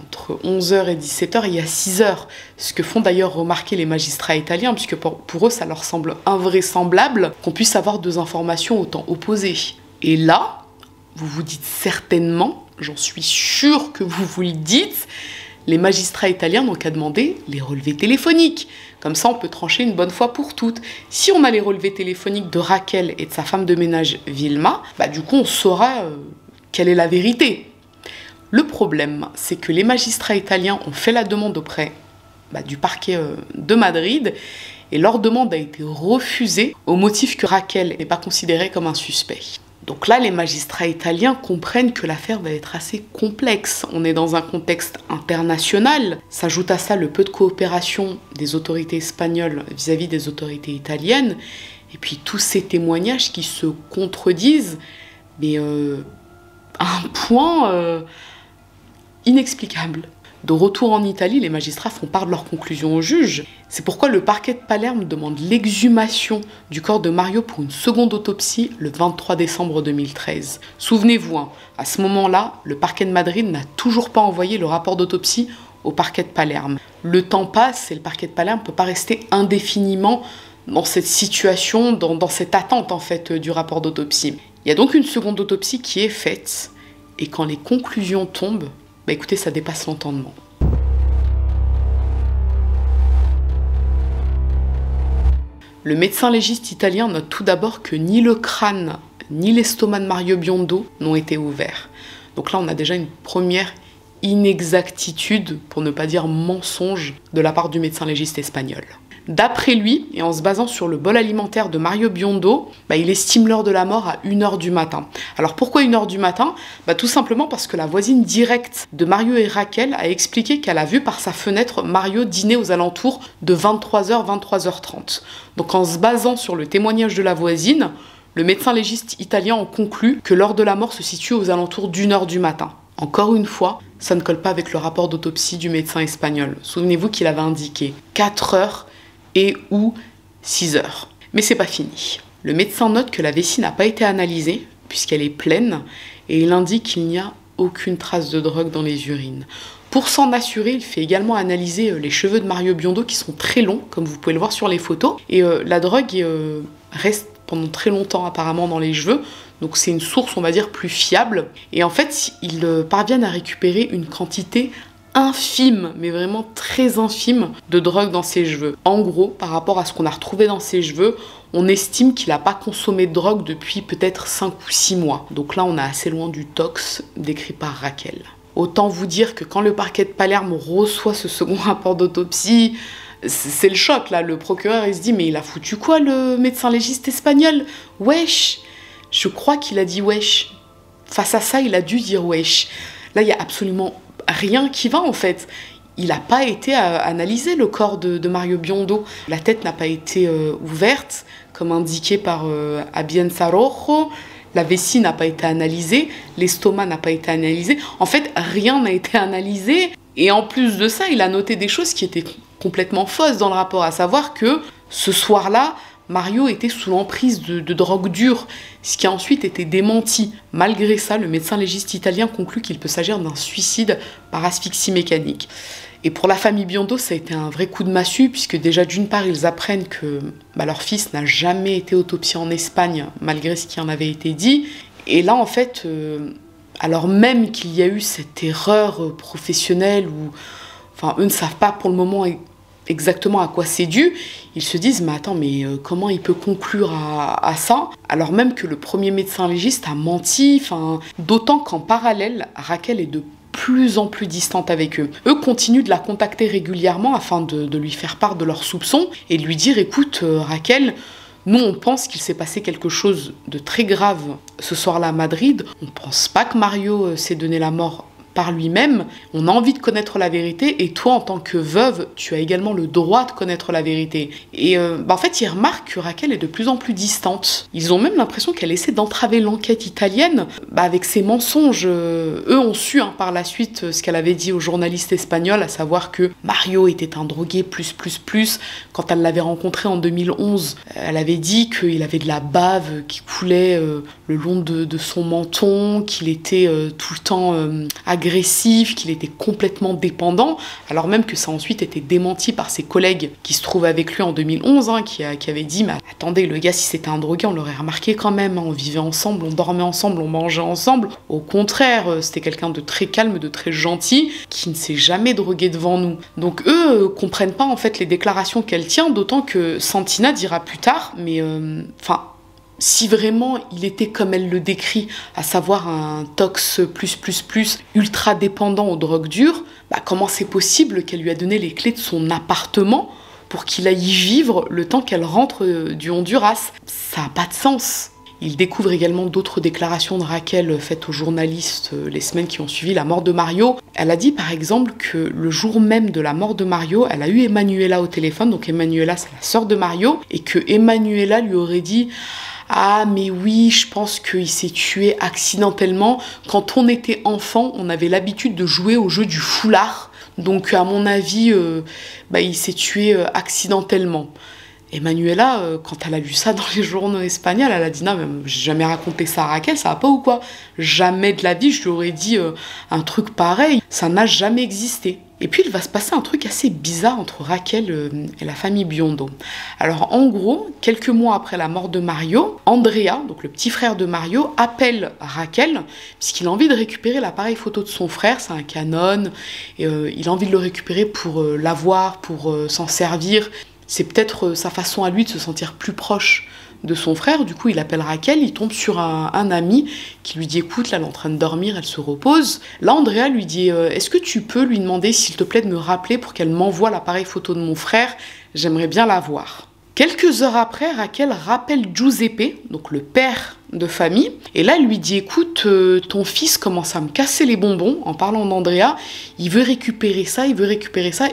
entre 11h et 17h, il y a 6h. Ce que font d'ailleurs remarquer les magistrats italiens, puisque pour eux, ça leur semble invraisemblable qu'on puisse avoir deux informations autant opposées. Et là, vous vous dites certainement, j'en suis sûre que vous vous le dites, les magistrats italiens n'ont qu'à demander les relevés téléphoniques. Comme ça, on peut trancher une bonne fois pour toutes. Si on a les relevés téléphoniques de Raquel et de sa femme de ménage Vilma, du coup, on saura quelle est la vérité. Le problème, c'est que les magistrats italiens ont fait la demande auprès du parquet de Madrid et leur demande a été refusée au motif que Raquel n'est pas considérée comme un suspect. Donc là, les magistrats italiens comprennent que l'affaire va être assez complexe. On est dans un contexte international. S'ajoute à ça le peu de coopération des autorités espagnoles vis-à-vis des autorités italiennes. Et puis tous ces témoignages qui se contredisent, mais à un point inexplicable. De retour en Italie, les magistrats font part de leurs conclusions au juge. C'est pourquoi le parquet de Palerme demande l'exhumation du corps de Mario pour une seconde autopsie le 23 décembre 2013. Souvenez-vous, à ce moment-là, le parquet de Madrid n'a toujours pas envoyé le rapport d'autopsie au parquet de Palerme. Le temps passe et le parquet de Palerme ne peut pas rester indéfiniment dans cette situation, dans cette attente en fait du rapport d'autopsie. Il y a donc une seconde autopsie qui est faite et quand les conclusions tombent, écoutez, ça dépasse l'entendement. Le médecin légiste italien note tout d'abord que ni le crâne ni l'estomac de Mario Biondo n'ont été ouverts. Donc là, on a déjà une première inexactitude, pour ne pas dire mensonge, de la part du médecin légiste espagnol. D'après lui, et en se basant sur le bol alimentaire de Mario Biondo, il estime l'heure de la mort à 1h du matin. Alors pourquoi 1h du matin ? Tout simplement parce que la voisine directe de Mario et Raquel a expliqué qu'elle a vu par sa fenêtre Mario dîner aux alentours de 23h, 23h30. Donc en se basant sur le témoignage de la voisine, le médecin légiste italien en conclut que l'heure de la mort se situe aux alentours d'1h du matin. Encore une fois, ça ne colle pas avec le rapport d'autopsie du médecin espagnol. Souvenez-vous qu'il avait indiqué 4 heures et ou 6 heures. Mais c'est pas fini. Le médecin note que la vessie n'a pas été analysée, puisqu'elle est pleine, et il indique qu'il n'y a aucune trace de drogue dans les urines. Pour s'en assurer, il fait également analyser les cheveux de Mario Biondo qui sont très longs, comme vous pouvez le voir sur les photos. Et la drogue reste pendant très longtemps apparemment dans les cheveux, donc c'est une source, on va dire, plus fiable. Et en fait, ils parviennent à récupérer une quantité infime, mais vraiment très infime, de drogue dans ses cheveux. En gros, par rapport à ce qu'on a retrouvé dans ses cheveux, on estime qu'il n'a pas consommé de drogue depuis peut-être 5 ou 6 mois. Donc là, on est assez loin du tox décrit par Raquel. Autant vous dire que quand le parquet de Palerme reçoit ce second rapport d'autopsie, c'est le choc là. Le procureur, il se dit, mais il a foutu quoi le médecin légiste espagnol? Wesh! Je crois qu'il a dit wesh. Face à ça, il a dû dire wesh. Là, il n'y a absolument rien qui va en fait. Il n'a pas été analysé, le corps de Mario Biondo. La tête n'a pas été ouverte, comme indiqué par Abienza Rojo. La vessie n'a pas été analysée, l'estomac n'a pas été analysé. En fait, rien n'a été analysé. Et en plus de ça, il a noté des choses qui étaient complètement fausses dans le rapport, à savoir que ce soir-là, Mario était sous l'emprise de drogue dure, ce qui a ensuite été démenti. Malgré ça, le médecin légiste italien conclut qu'il peut s'agir d'un suicide par asphyxie mécanique. Et pour la famille Biondo, ça a été un vrai coup de massue, puisque déjà d'une part, ils apprennent que leur fils n'a jamais été autopsié en Espagne, malgré ce qui en avait été dit. Et là, en fait, alors même qu'il y a eu cette erreur professionnelle, où eux ne savent pas pour le moment exactement à quoi c'est dû, ils se disent, mais attends, mais comment il peut conclure à ça, alors même que le premier médecin légiste a menti, d'autant qu'en parallèle, Raquel est de plus en plus distante avec eux. Eux continuent de la contacter régulièrement afin de lui faire part de leurs soupçons et de lui dire, écoute Raquel, nous on pense qu'il s'est passé quelque chose de très grave ce soir-là à Madrid, on pense pas que Mario s'est donné la mort par lui-même, on a envie de connaître la vérité et toi en tant que veuve, tu as également le droit de connaître la vérité. Et en fait, ils remarquent que Raquel est de plus en plus distante. Ils ont même l'impression qu'elle essaie d'entraver l'enquête italienne avec ses mensonges. Eux ont su par la suite ce qu'elle avait dit aux journalistes espagnols, à savoir que Mario était un drogué plus. Quand elle l'avait rencontré en 2011, elle avait dit qu'il avait de la bave qui coulait le long de son menton, qu'il était tout le temps agressif, qu'il était complètement dépendant, alors même que ça a ensuite été démenti par ses collègues qui se trouvaient avec lui en 2011, qui avaient dit, mais attendez, le gars, si c'était un drogué, on l'aurait remarqué quand même, on vivait ensemble, on dormait ensemble, on mangeait ensemble. Au contraire, c'était quelqu'un de très calme, de très gentil, qui ne s'est jamais drogué devant nous. Donc eux comprennent pas en fait les déclarations qu'elle tient, d'autant que Santina dira plus tard, mais si vraiment il était comme elle le décrit, à savoir un tox plus, ultra dépendant aux drogues dures, comment c'est possible qu'elle lui a donné les clés de son appartement pour qu'il aille y vivre le temps qu'elle rentre du Honduras? Ça n'a pas de sens. Il découvre également d'autres déclarations de Raquel faites aux journalistes les semaines qui ont suivi la mort de Mario. Elle a dit par exemple que le jour même de la mort de Mario, elle a eu Emanuela au téléphone, donc Emanuela c'est la sœur de Mario, et que Emanuela lui aurait dit « Ah mais oui, je pense qu'il s'est tué accidentellement. Quand on était enfant, on avait l'habitude de jouer au jeu du foulard. Donc à mon avis, il s'est tué accidentellement. » Emanuela, quand elle a lu ça dans les journaux espagnols, elle a dit « Non, mais j'ai jamais raconté ça à Raquel, ça va pas ou quoi? Jamais de la vie, je lui aurais dit un truc pareil. Ça n'a jamais existé. » Et puis il va se passer un truc assez bizarre entre Raquel et la famille Biondo. Alors en gros, quelques mois après la mort de Mario, Andrea, donc le petit frère de Mario, appelle Raquel puisqu'il a envie de récupérer l'appareil photo de son frère, c'est un Canon, et il a envie de le récupérer pour l'avoir, pour s'en servir. C'est peut-être sa façon à lui de se sentir plus proche de son frère. Du coup, il appelle Raquel, il tombe sur un ami qui lui dit « Écoute, là, elle est en train de dormir, elle se repose. » Là, Andrea lui dit « Est-ce que tu peux lui demander, s'il te plaît, de me rappeler pour qu'elle m'envoie l'appareil photo de mon frère? J'aimerais bien la voir. » Quelques heures après, Raquel rappelle Giuseppe, donc le père de famille, et là, elle lui dit « Écoute, ton fils commence à me casser les bonbons, en parlant d'Andrea, il veut récupérer ça,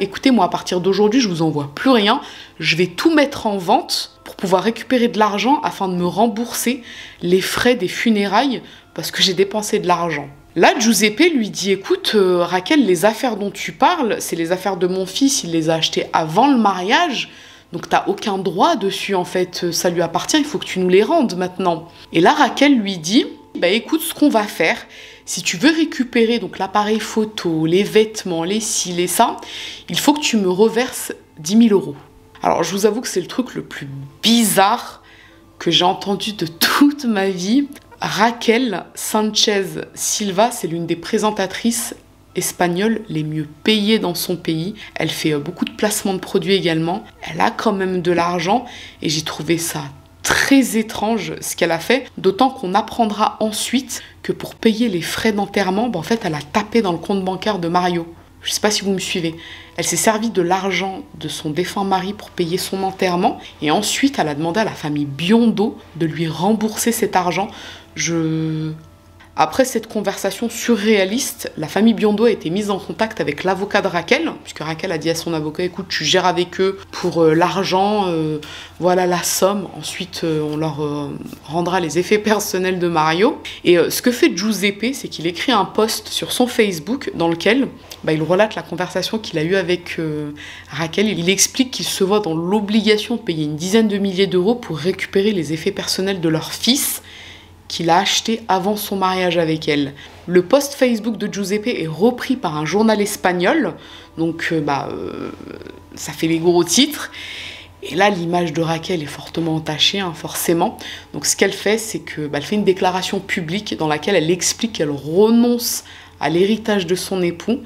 écoutez, moi, à partir d'aujourd'hui, je vous envoie plus rien, je vais tout mettre en vente pour pouvoir récupérer de l'argent afin de me rembourser les frais des funérailles, parce que j'ai dépensé de l'argent. » Là, Giuseppe lui dit, écoute, Raquel, les affaires dont tu parles, c'est les affaires de mon fils, il les a achetées avant le mariage, donc t'as aucun droit dessus, en fait, ça lui appartient, il faut que tu nous les rendes maintenant. Et là, Raquel lui dit, bah écoute, ce qu'on va faire, si tu veux récupérer donc l'appareil photo, les vêtements, les ci, les ça, il faut que tu me reverses 10 000 €. Alors, je vous avoue que c'est le truc le plus bizarre que j'ai entendu de toute ma vie. Raquel Sanchez Silva, c'est l'une des présentatrices espagnoles les mieux payées dans son pays. Elle fait beaucoup de placements de produits également. Elle a quand même de l'argent et j'ai trouvé ça très étrange ce qu'elle a fait, d'autant qu'on apprendra ensuite que pour payer les frais d'enterrement, en fait, elle a tapé dans le compte bancaire de Mario. Je ne sais pas si vous me suivez. Elle s'est servie de l'argent de son défunt mari pour payer son enterrement et ensuite elle a demandé à la famille Biondo de lui rembourser cet argent. Après cette conversation surréaliste, la famille Biondo a été mise en contact avec l'avocat de Raquel, puisque Raquel a dit à son avocat, écoute, tu gères avec eux pour l'argent, voilà la somme, ensuite on leur rendra les effets personnels de Mario. Et ce que fait Giuseppe, c'est qu'il écrit un post sur son Facebook dans lequel il relate la conversation qu'il a eue avec Raquel. Il explique qu'il se voit dans l'obligation de payer une dizaine de milliers d'euros pour récupérer les effets personnels de leur fils, qu'il a acheté avant son mariage avec elle. Le post Facebook de Giuseppe est repris par un journal espagnol, donc ça fait les gros titres. Et là, l'image de Raquel est fortement entachée, forcément. Donc ce qu'elle fait, c'est qu'elle fait une déclaration publique dans laquelle elle explique qu'elle renonce à l'héritage de son époux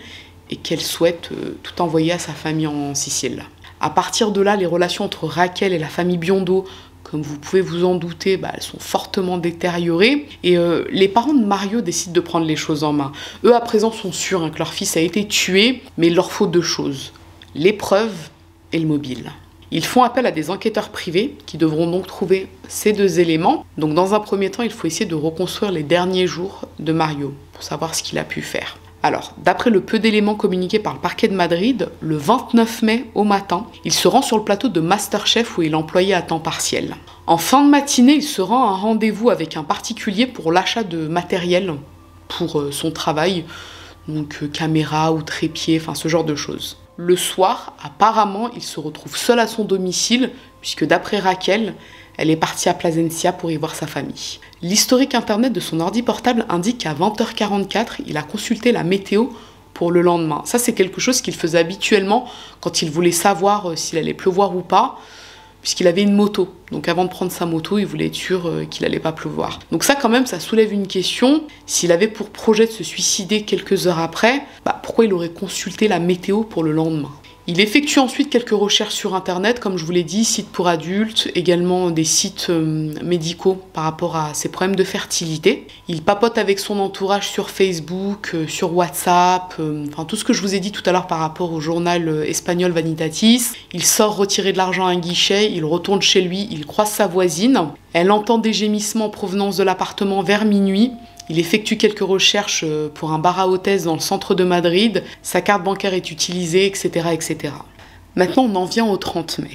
et qu'elle souhaite tout envoyer à sa famille en Sicile. À partir de là, les relations entre Raquel et la famille Biondo, comme vous pouvez vous en douter, elles sont fortement détériorées. Et les parents de Mario décident de prendre les choses en main. Eux, à présent, sont sûrs que leur fils a été tué, mais il leur faut deux choses, les preuves et le mobile. Ils font appel à des enquêteurs privés qui devront donc trouver ces deux éléments. Donc dans un premier temps, il faut essayer de reconstruire les derniers jours de Mario pour savoir ce qu'il a pu faire. Alors, d'après le peu d'éléments communiqués par le parquet de Madrid, le 29 mai au matin, il se rend sur le plateau de Masterchef où il est employé à temps partiel. En fin de matinée, il se rend à un rendez-vous avec un particulier pour l'achat de matériel pour son travail, donc caméra ou trépied, ce genre de choses. Le soir, apparemment, il se retrouve seul à son domicile, puisque d'après Raquel, elle est partie à Plasencia pour y voir sa famille. L'historique internet de son ordi portable indique qu'à 20h44, il a consulté la météo pour le lendemain. Ça, c'est quelque chose qu'il faisait habituellement quand il voulait savoir s'il allait pleuvoir ou pas, puisqu'il avait une moto. Donc avant de prendre sa moto, il voulait être sûr qu'il n'allait pas pleuvoir. Donc ça, quand même, ça soulève une question. S'il avait pour projet de se suicider quelques heures après, pourquoi il aurait consulté la météo pour le lendemain ? Il effectue ensuite quelques recherches sur internet, comme je vous l'ai dit, sites pour adultes, également des sites médicaux par rapport à ses problèmes de fertilité. Il papote avec son entourage sur Facebook, sur WhatsApp, tout ce que je vous ai dit tout à l'heure par rapport au journal espagnol Vanitatis. Il sort retirer de l'argent à un guichet, il retourne chez lui, il croise sa voisine. Elle entend des gémissements en provenance de l'appartement vers minuit. Il effectue quelques recherches pour un bar à hôtesse dans le centre de Madrid. Sa carte bancaire est utilisée, etc., etc. Maintenant, on en vient au 30 mai.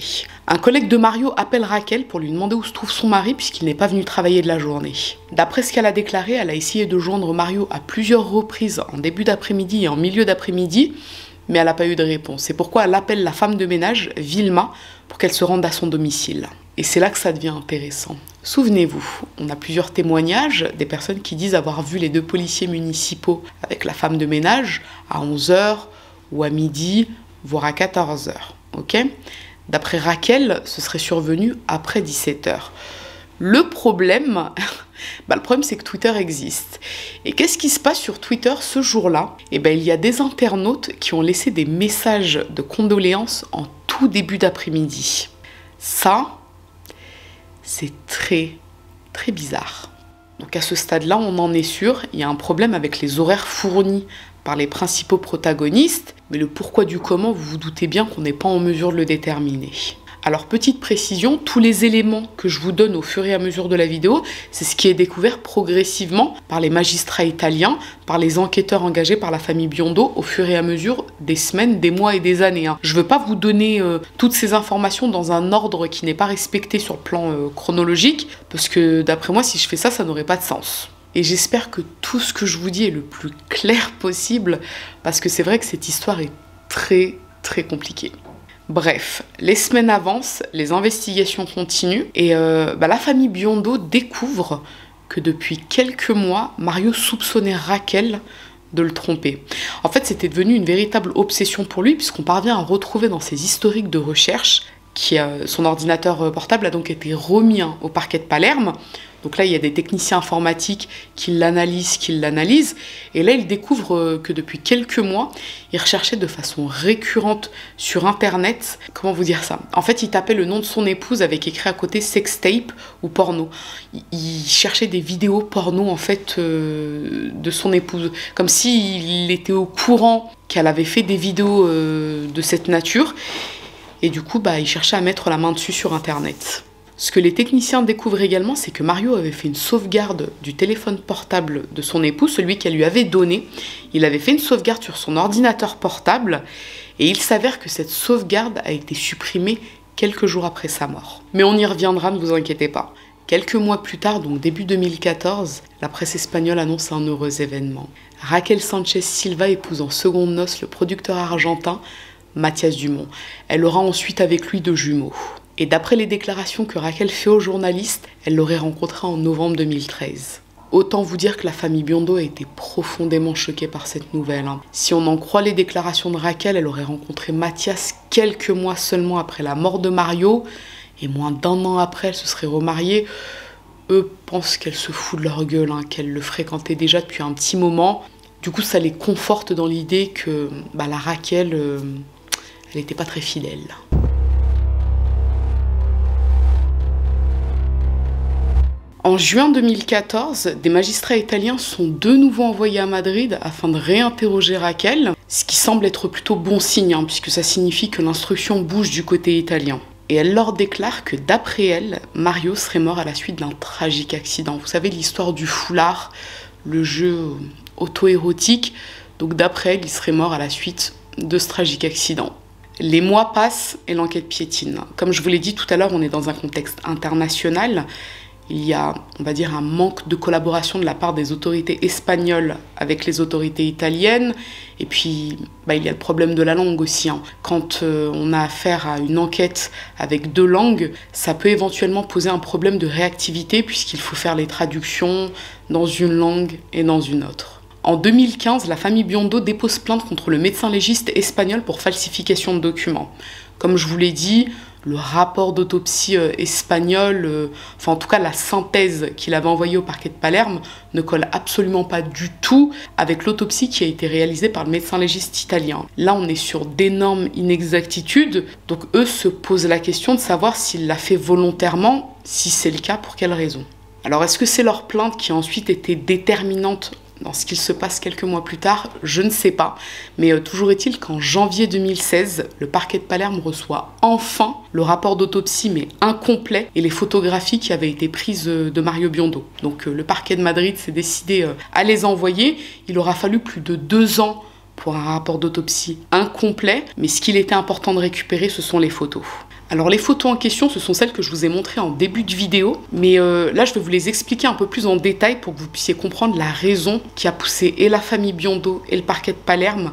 Un collègue de Mario appelle Raquel pour lui demander où se trouve son mari puisqu'il n'est pas venu travailler de la journée. D'après ce qu'elle a déclaré, elle a essayé de joindre Mario à plusieurs reprises en début d'après-midi et en milieu d'après-midi, mais elle n'a pas eu de réponse. C'est pourquoi elle appelle la femme de ménage, Vilma, pour qu'elle se rende à son domicile. Et c'est là que ça devient intéressant. Souvenez-vous, on a plusieurs témoignages, des personnes qui disent avoir vu les deux policiers municipaux avec la femme de ménage à 11h ou à midi, voire à 14h. Okay ? D'après Raquel, ce serait survenu après 17h. Le problème, c'est que Twitter existe. Et qu'est-ce qui se passe sur Twitter ce jour-là ? Il y a des internautes qui ont laissé des messages de condoléances en tout début d'après-midi. Ça, c'est très, très bizarre. Donc à ce stade-là, on en est sûr, il y a un problème avec les horaires fournis par les principaux protagonistes, mais le pourquoi du comment, vous vous doutez bien qu'on n'est pas en mesure de le déterminer. Alors petite précision, tous les éléments que je vous donne au fur et à mesure de la vidéo, c'est ce qui est découvert progressivement par les magistrats italiens, par les enquêteurs engagés par la famille Biondo au fur et à mesure des semaines, des mois et des années. Je ne veux pas vous donner toutes ces informations dans un ordre qui n'est pas respecté sur le plan chronologique, parce que d'après moi, si je fais ça, ça n'aurait pas de sens. et j'espère que tout ce que je vous dis est le plus clair possible, parce que c'est vrai que cette histoire est très très compliquée. Bref, les semaines avancent, les investigations continuent, et la famille Biondo découvre que depuis quelques mois, Mario soupçonnait Raquel de le tromper. En fait, c'était devenu une véritable obsession pour lui, puisqu'on parvient à retrouver dans ses historiques de recherche, son ordinateur portable a donc été remis au parquet de Palerme. Donc là, il y a des techniciens informatiques qui l'analysent, et là, il découvre que depuis quelques mois, il recherchait de façon récurrente sur Internet, comment vous dire ça ? En fait, il tapait le nom de son épouse avec écrit à côté sextape ou porno. Il cherchait des vidéos porno, en fait, de son épouse, comme s'il était au courant qu'elle avait fait des vidéos de cette nature, et du coup, il cherchait à mettre la main dessus sur Internet. Ce que les techniciens découvrent également, c'est que Mario avait fait une sauvegarde du téléphone portable de son épouse, celui qu'elle lui avait donné. Il avait fait une sauvegarde sur son ordinateur portable, et il s'avère que cette sauvegarde a été supprimée quelques jours après sa mort. Mais on y reviendra, ne vous inquiétez pas. Quelques mois plus tard, donc début 2014, la presse espagnole annonce un heureux événement. Raquel Sánchez Silva épouse en secondes noces le producteur argentin Mathias Dumont. Elle aura ensuite avec lui 2 jumeaux. Et d'après les déclarations que Raquel fait aux journalistes, elle l'aurait rencontré en novembre 2013. Autant vous dire que la famille Biondo a été profondément choquée par cette nouvelle. Si on en croit les déclarations de Raquel, elle aurait rencontré Mathias quelques mois seulement après la mort de Mario, et moins d'1 an après, elle se serait remariée. Eux pensent qu'elle se fout de leur gueule, qu'elle le fréquentait déjà depuis un petit moment. Du coup, ça les conforte dans l'idée que la Raquel, elle n'était pas très fidèle. En juin 2014, des magistrats italiens sont de nouveau envoyés à Madrid afin de réinterroger Raquel, ce qui semble être plutôt bon signe, puisque ça signifie que l'instruction bouge du côté italien. Et elle leur déclare que d'après elle, Mario serait mort à la suite d'un tragique accident. Vous savez, l'histoire du foulard, le jeu auto-érotique, donc d'après elle, il serait mort à la suite de ce tragique accident. Les mois passent et l'enquête piétine. Comme je vous l'ai dit tout à l'heure, on est dans un contexte international. Il y a, on va dire, un manque de collaboration de la part des autorités espagnoles avec les autorités italiennes. Et puis, il y a le problème de la langue aussi. Quand on a affaire à une enquête avec 2 langues, ça peut éventuellement poser un problème de réactivité puisqu'il faut faire les traductions dans une langue et dans une autre. En 2015, la famille Biondo dépose plainte contre le médecin légiste espagnol pour falsification de documents. Comme je vous l'ai dit, le rapport d'autopsie espagnol, en tout cas la synthèse qu'il avait envoyée au parquet de Palerme, ne colle absolument pas du tout avec l'autopsie qui a été réalisée par le médecin légiste italien. Là, on est sur d'énormes inexactitudes, donc eux se posent la question de savoir s'il l'a fait volontairement, si c'est le cas, pour quelle raison. Alors, est-ce que c'est leur plainte qui a ensuite été déterminante dans ce qu'il se passe quelques mois plus tard? Je ne sais pas. Mais toujours est-il qu'en janvier 2016, le parquet de Palerme reçoit enfin le rapport d'autopsie, mais incomplet, et les photographies qui avaient été prises de Mario Biondo. Donc le parquet de Madrid s'est décidé à les envoyer. Il aura fallu plus de 2 ans pour un rapport d'autopsie incomplet, mais ce qu'il était important de récupérer, ce sont les photos. Alors les photos en question, ce sont celles que je vous ai montrées en début de vidéo, mais là je vais vous les expliquer un peu plus en détail pour que vous puissiez comprendre la raison qui a poussé et la famille Biondo et le parquet de Palerme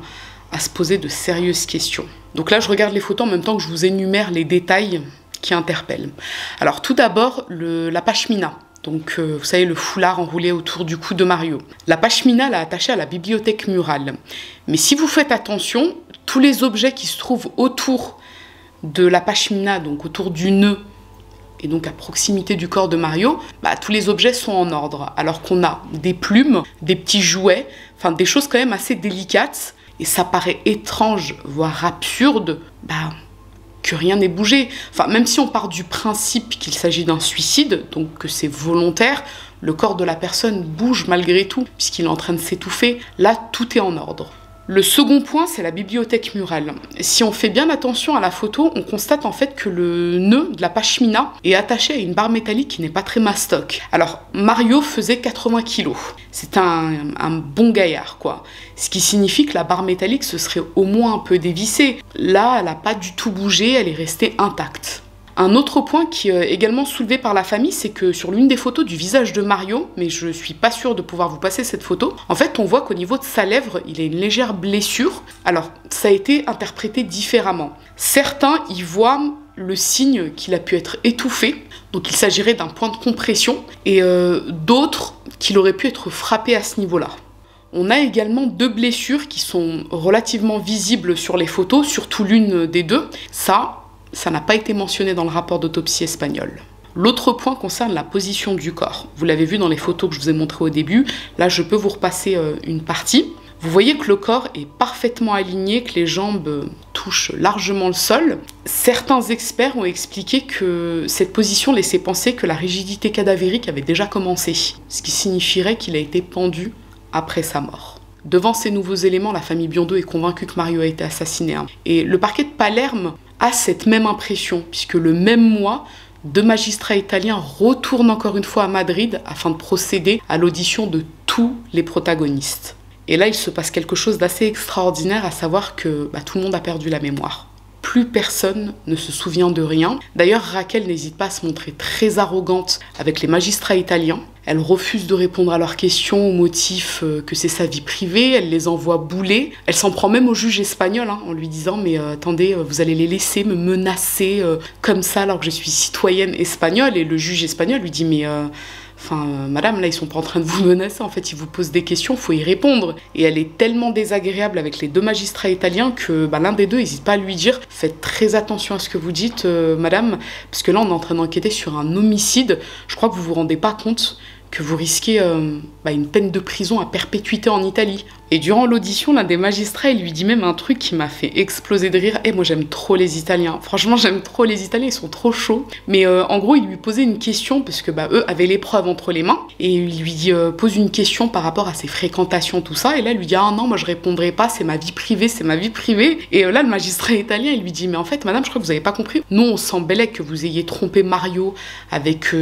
à se poser de sérieuses questions. Donc là je regarde les photos en même temps que je vous énumère les détails qui interpellent. Alors tout d'abord, la pashmina. Donc, vous savez, le foulard enroulé autour du cou de Mario. La pashmina l'a attaché à la bibliothèque murale. Mais si vous faites attention, tous les objets qui se trouvent autour de la pashmina, donc autour du nœud, et donc à proximité du corps de Mario, tous les objets sont en ordre. Alors qu'on a des plumes, des petits jouets, enfin des choses quand même assez délicates. Et ça paraît étrange, voire absurde, que rien n'ait bougé. Enfin, même si on part du principe qu'il s'agit d'un suicide, donc que c'est volontaire, le corps de la personne bouge malgré tout, puisqu'il est en train de s'étouffer. Là, tout est en ordre. Le second point, c'est la bibliothèque murale. Si on fait bien attention à la photo, on constate en fait que le nœud de la pashmina est attaché à une barre métallique qui n'est pas très mastoc. Alors, Mario faisait 80 kg. C'est un bon gaillard, quoi. Ce qui signifie que la barre métallique se serait au moins un peu dévissée. Là, elle n'a pas du tout bougé, elle est restée intacte. Un autre point qui est également soulevé par la famille, c'est que sur l'une des photos du visage de Mario, mais je suis pas sûre de pouvoir vous passer cette photo, en fait on voit qu'au niveau de sa lèvre, il a une légère blessure. Alors ça a été interprété différemment. Certains y voient le signe qu'il a pu être étouffé, donc il s'agirait d'un point de compression, et d'autres qu'il aurait pu être frappé à ce niveau-là. On a également 2 blessures qui sont relativement visibles sur les photos, surtout l'une des deux. Ça n'a pas été mentionné dans le rapport d'autopsie espagnol. L'autre point concerne la position du corps. Vous l'avez vu dans les photos que je vous ai montrées au début. Là, je peux vous repasser une partie. Vous voyez que le corps est parfaitement aligné, que les jambes touchent largement le sol. Certains experts ont expliqué que cette position laissait penser que la rigidité cadavérique avait déjà commencé, ce qui signifierait qu'il a été pendu après sa mort. Devant ces nouveaux éléments, la famille Biondo est convaincue que Mario a été assassiné. Et le parquet de Palerme a cette même impression, puisque le même mois, 2 magistrats italiens retournent encore une fois à Madrid afin de procéder à l'audition de tous les protagonistes. Et là, il se passe quelque chose d'assez extraordinaire, à savoir que tout le monde a perdu la mémoire. Plus personne ne se souvient de rien. D'ailleurs, Raquel n'hésite pas à se montrer très arrogante avec les magistrats italiens. Elle refuse de répondre à leurs questions au motif que c'est sa vie privée. Elle les envoie bouler. Elle s'en prend même au juge espagnol en lui disant « Mais attendez, vous allez les laisser me menacer comme ça alors que je suis citoyenne espagnole ?» Et le juge espagnol lui dit « Mais... madame, là, ils sont pas en train de vous menacer, en fait, ils vous posent des questions, faut y répondre. » Et elle est tellement désagréable avec les 2 magistrats italiens que l'un des deux n'hésite pas à lui dire « Faites très attention à ce que vous dites, madame, parce que là, on est en train d'enquêter sur un homicide. Je crois que vous vous rendez pas compte que vous risquez une peine de prison à perpétuité en Italie. » Et durant l'audition, l'un des magistrats, il lui dit même un truc qui m'a fait exploser de rire. Moi, j'aime trop les Italiens. Franchement, j'aime trop les Italiens, ils sont trop chauds. Mais en gros, il lui posait une question, parce que eux avaient les preuves entre les mains. Et il lui dit, pose une question par rapport à ses fréquentations, tout ça. Et là, il lui dit, ah non, moi, je répondrai pas, c'est ma vie privée, c'est ma vie privée. Et là, le magistrat italien, il lui dit, mais en fait, madame, je crois que vous avez pas compris. Nous, on s'embellait que vous ayez trompé Mario avec...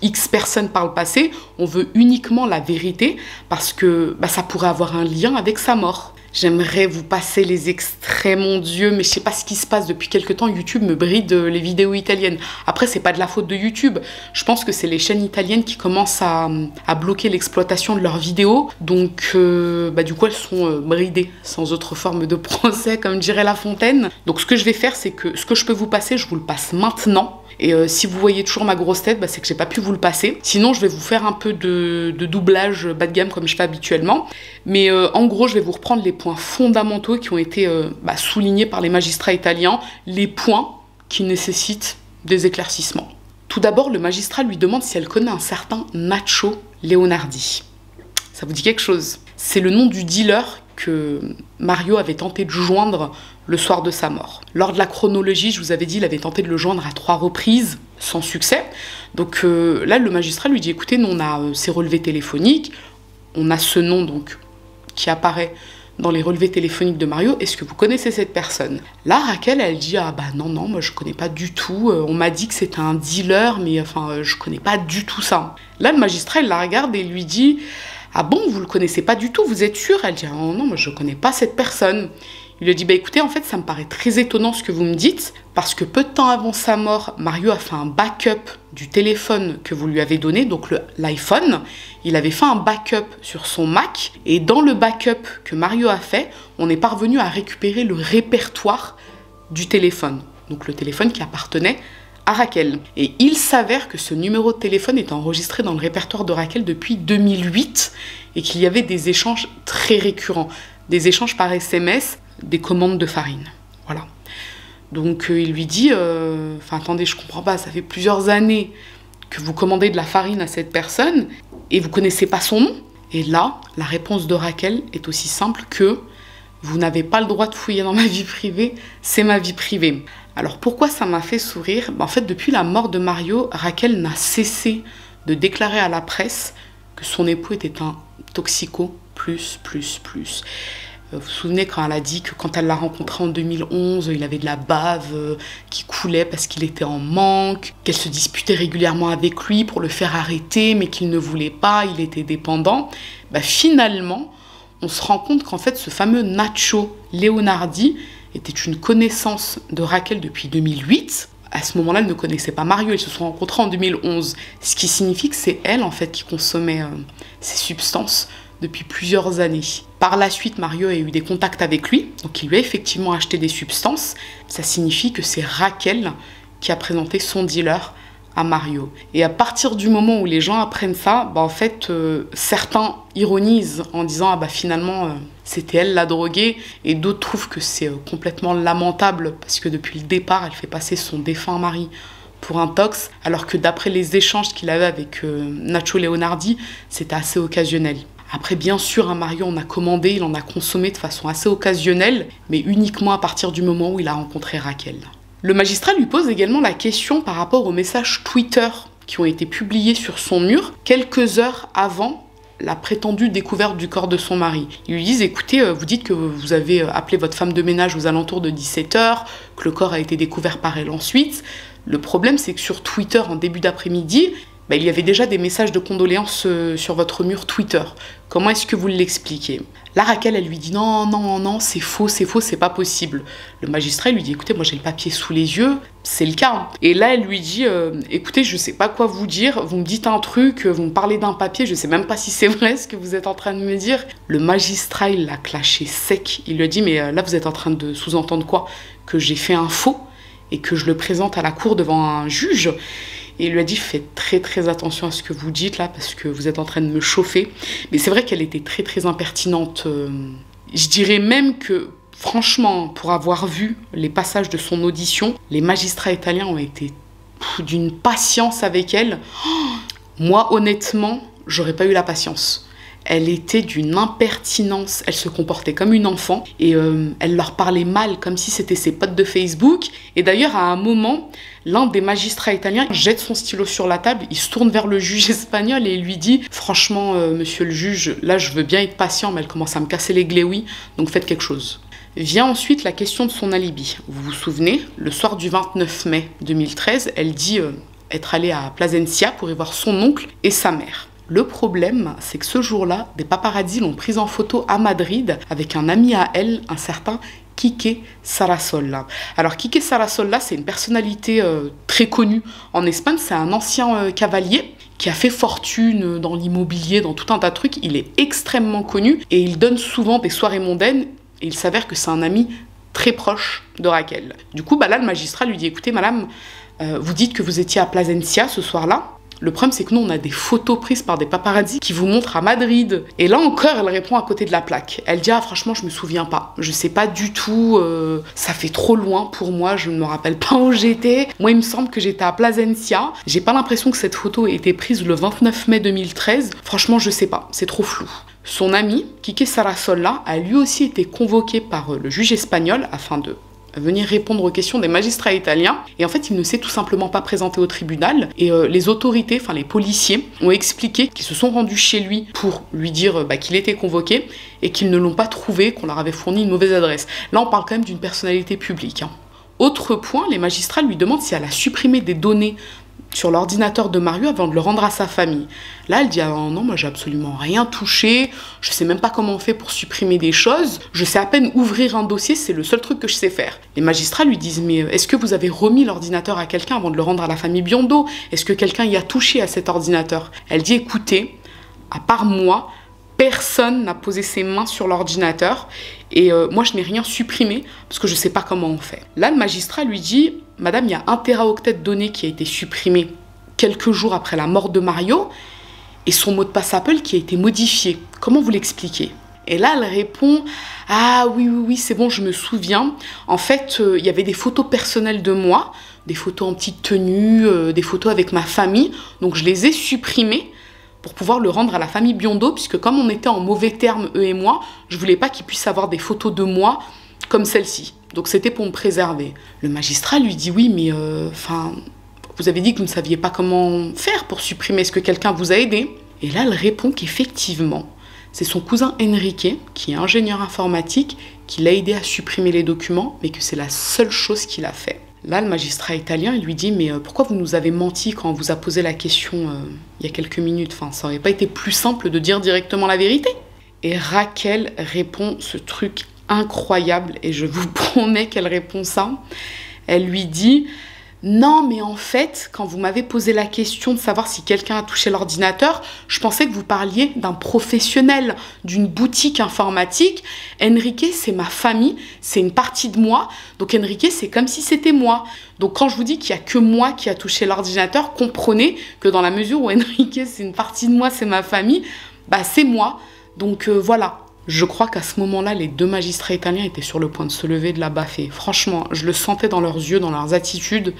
X personnes par le passé, on veut uniquement la vérité parce que ça pourrait avoir un lien avec sa mort. J'aimerais vous passer les extraits, mon Dieu, mais je sais pas ce qui se passe depuis quelques temps. YouTube me bride les vidéos italiennes. Après, c'est pas de la faute de YouTube. Je pense que c'est les chaînes italiennes qui commencent à bloquer l'exploitation de leurs vidéos. Donc, du coup, elles sont bridées, sans autre forme de procès, comme dirait La Fontaine. Donc, ce que je vais faire, c'est que ce que je peux vous passer, je vous le passe maintenant. Et si vous voyez toujours ma grosse tête, c'est que j'ai pas pu vous le passer. Sinon, je vais vous faire un peu de doublage bas de gamme comme je fais habituellement. Mais en gros, je vais vous reprendre les points fondamentaux qui ont été soulignés par les magistrats italiens, les points qui nécessitent des éclaircissements. Tout d'abord, le magistrat lui demande si elle connaît un certain Nacho Leonardi. Ça vous dit quelque chose? C'est le nom du dealer que Mario avait tenté de joindre le soir de sa mort. Lors de la chronologie, je vous avais dit, il avait tenté de le joindre à 3 reprises, sans succès. Donc là, le magistrat lui dit, écoutez, nous, on a ses relevés téléphoniques, on a ce nom donc qui apparaît dans les relevés téléphoniques de Mario, est-ce que vous connaissez cette personne? Là, Raquel, elle dit, ah non, moi je connais pas du tout, on m'a dit que c'était un dealer, mais je connais pas du tout ça. Là, le magistrat, il la regarde et lui dit, ah bon, vous le connaissez pas du tout, vous êtes sûr? Elle dit, oh non, moi je connais pas cette personne. Il lui dit, écoutez, en fait, ça me paraît très étonnant ce que vous me dites, parce que peu de temps avant sa mort, Mario a fait un backup du téléphone que vous lui avez donné, donc l'iPhone. Il avait fait un backup sur son Mac, et dans le backup que Mario a fait, on est parvenu à récupérer le répertoire du téléphone, donc le téléphone qui appartenait à Raquel. Et il s'avère que ce numéro de téléphone est enregistré dans le répertoire de Raquel depuis 2008, et qu'il y avait des échanges très récurrents, des échanges par SMS, des commandes de farine. Voilà. Donc il lui dit, attendez, je comprends pas, ça fait plusieurs années que vous commandez de la farine à cette personne et vous connaissez pas son nom. Et là, la réponse de Raquel est aussi simple que vous n'avez pas le droit de fouiller dans ma vie privée, c'est ma vie privée. Alors pourquoi ça m'a fait sourire? En fait, depuis la mort de Mario, Raquel n'a cessé de déclarer à la presse que son époux était un toxico plus. Vous vous souvenez quand elle a dit que quand elle l'a rencontré en 2011, il avait de la bave qui coulait parce qu'il était en manque, qu'elle se disputait régulièrement avec lui pour le faire arrêter, mais qu'il ne voulait pas, il était dépendant. Finalement, on se rend compte qu'en fait, ce fameux Nacho Leonardi était une connaissance de Raquel depuis 2008. À ce moment-là, elle ne connaissait pas Mario, ils se sont rencontrés en 2011. Ce qui signifie que c'est elle, en fait, qui consommait ces substances depuis plusieurs années. Par la suite, Mario a eu des contacts avec lui, donc il lui a effectivement acheté des substances. Ça signifie que c'est Raquel qui a présenté son dealer à Mario. Et à partir du moment où les gens apprennent ça, en fait, certains ironisent en disant « Ah finalement, c'était elle la droguée », et d'autres trouvent que c'est complètement lamentable parce que depuis le départ, elle fait passer son défunt mari pour un tox, alors que d'après les échanges qu'il avait avec Nacho Leonardi, c'était assez occasionnel. Après, bien sûr, Mario en a commandé, il en a consommé de façon assez occasionnelle, mais uniquement à partir du moment où il a rencontré Raquel. Le magistrat lui pose également la question par rapport aux messages Twitter qui ont été publiés sur son mur quelques heures avant la prétendue découverte du corps de son mari. Ils lui disent « Écoutez, vous dites que vous avez appelé votre femme de ménage aux alentours de 17h, que le corps a été découvert par elle ensuite. Le problème, c'est que sur Twitter, en début d'après-midi, il y avait déjà des messages de condoléances sur votre mur Twitter. Comment est-ce que vous l'expliquez ?» Là, Raquel, elle lui dit « Non, c'est faux, c'est pas possible. » Le magistrat lui dit « Écoutez, moi j'ai le papier sous les yeux, c'est le cas. » Et là, elle lui dit « Écoutez, je sais pas quoi vous dire, vous me dites un truc, vous me parlez d'un papier, je sais même pas si c'est vrai ce que vous êtes en train de me dire. » Le magistrat, il l'a clashé sec. Il lui a dit « Mais là, vous êtes en train de sous-entendre quoi? Que j'ai fait un faux et que je le présente à la cour devant un juge ?» Et il lui a dit « Faites très attention à ce que vous dites là, parce que vous êtes en train de me chauffer. » Mais c'est vrai qu'elle était très impertinente. Je dirais même que, franchement, pour avoir vu les passages de son audition, les magistrats italiens ont été d'une patience avec elle. Moi, honnêtement, j'aurais pas eu la patience. Elle était d'une impertinence, elle se comportait comme une enfant et elle leur parlait mal, comme si c'était ses potes de Facebook. Et d'ailleurs, à un moment, l'un des magistrats italiens jette son stylo sur la table, il se tourne vers le juge espagnol et il lui dit « Franchement, monsieur le juge, là je veux bien être patient, mais elle commence à me casser les gléouis, donc faites quelque chose. » Vient ensuite la question de son alibi. Vous vous souvenez, le soir du 29 mai 2013, elle dit être allée à Plasencia pour y voir son oncle et sa mère. Le problème, c'est que ce jour-là, des paparazzis l'ont prise en photo à Madrid avec un ami à elle, un certain Quique Sarasola. Alors Quique Sarasola, c'est une personnalité très connue en Espagne, c'est un ancien cavalier qui a fait fortune dans l'immobilier, dans tout un tas de trucs. Il est extrêmement connu et il donne souvent des soirées mondaines et il s'avère que c'est un ami très proche de Raquel. Du coup, là, le magistrat lui dit « Écoutez, madame, vous dites que vous étiez à Plasencia ce soir-là. Le problème, c'est que nous, on a des photos prises par des paparazzis qui vous montrent à Madrid. » Et là encore, elle répond à côté de la plaque. Elle dit « Ah, franchement, je me souviens pas. Je sais pas du tout. Ça fait trop loin pour moi. Je ne me rappelle pas où j'étais. Moi, il me semble que j'étais à Plasencia. J'ai pas l'impression que cette photo ait été prise le 29 mai 2013. Franchement, je sais pas. C'est trop flou. » Son ami, Quique Sarasola, a lui aussi été convoqué par le juge espagnol afin de venir répondre aux questions des magistrats italiens. Et en fait, il ne s'est tout simplement pas présenté au tribunal. Et les autorités, enfin les policiers, ont expliqué qu'ils se sont rendus chez lui pour lui dire qu'il était convoqué et qu'ils ne l'ont pas trouvé, qu'on leur avait fourni une mauvaise adresse. Là, on parle quand même d'une personnalité publique. Autre point, les magistrats lui demandent si elle a supprimé des données sur l'ordinateur de Mario avant de le rendre à sa famille. Là, elle dit « Ah non, moi j'ai absolument rien touché, je sais même pas comment on fait pour supprimer des choses, je sais à peine ouvrir un dossier, c'est le seul truc que je sais faire. » Les magistrats lui disent « Mais est-ce que vous avez remis l'ordinateur à quelqu'un avant de le rendre à la famille Biondo? Est-ce que quelqu'un y a touché à cet ordinateur ?» Elle dit « Écoutez, à part moi, personne n'a posé ses mains sur l'ordinateur et moi je n'ai rien supprimé parce que je sais pas comment on fait. » Là, le magistrat lui dit « Madame, il y a 1 téraoctet de données qui a été supprimé quelques jours après la mort de Mario et son mot de passe Apple qui a été modifié. Comment vous l'expliquez ?» Et là, elle répond « Ah oui, c'est bon, je me souviens. En fait, il y avait des photos personnelles de moi, des photos en petite tenue, des photos avec ma famille, donc je les ai supprimées pour pouvoir le rendre à la famille Biondo, puisque comme on était en mauvais termes, eux et moi, je voulais pas qu'ils puissent avoir des photos de moi comme celle-ci. Donc c'était pour me préserver. » Le magistrat lui dit « Oui, mais vous avez dit que vous ne saviez pas comment faire pour supprimer. Est-ce que quelqu'un vous a aidé ?» Et là, elle répond qu'effectivement, c'est son cousin Enrique, qui est ingénieur informatique, qui l'a aidé à supprimer les documents, mais que c'est la seule chose qu'il a fait. Là, le magistrat italien, il lui dit « Mais pourquoi vous nous avez menti quand on vous a posé la question il y a quelques minutes? Ça aurait pas été plus simple de dire directement la vérité ?» Et Raquel répond ce truc incroyable, et je vous promets qu'elle répond ça. Elle lui dit « Non, mais en fait, quand vous m'avez posé la question de savoir si quelqu'un a touché l'ordinateur, je pensais que vous parliez d'un professionnel, d'une boutique informatique. Enrique, c'est ma famille, c'est une partie de moi. Donc Enrique, c'est comme si c'était moi. Donc quand je vous dis qu'il n'y a que moi qui a touché l'ordinateur, comprenez que dans la mesure où Enrique, c'est une partie de moi, c'est ma famille, bah c'est moi. Donc voilà. Je crois qu'à ce moment-là, les 2 magistrats italiens étaient sur le point de se lever, de la baffer. Franchement, je le sentais dans leurs yeux, dans leurs attitudes.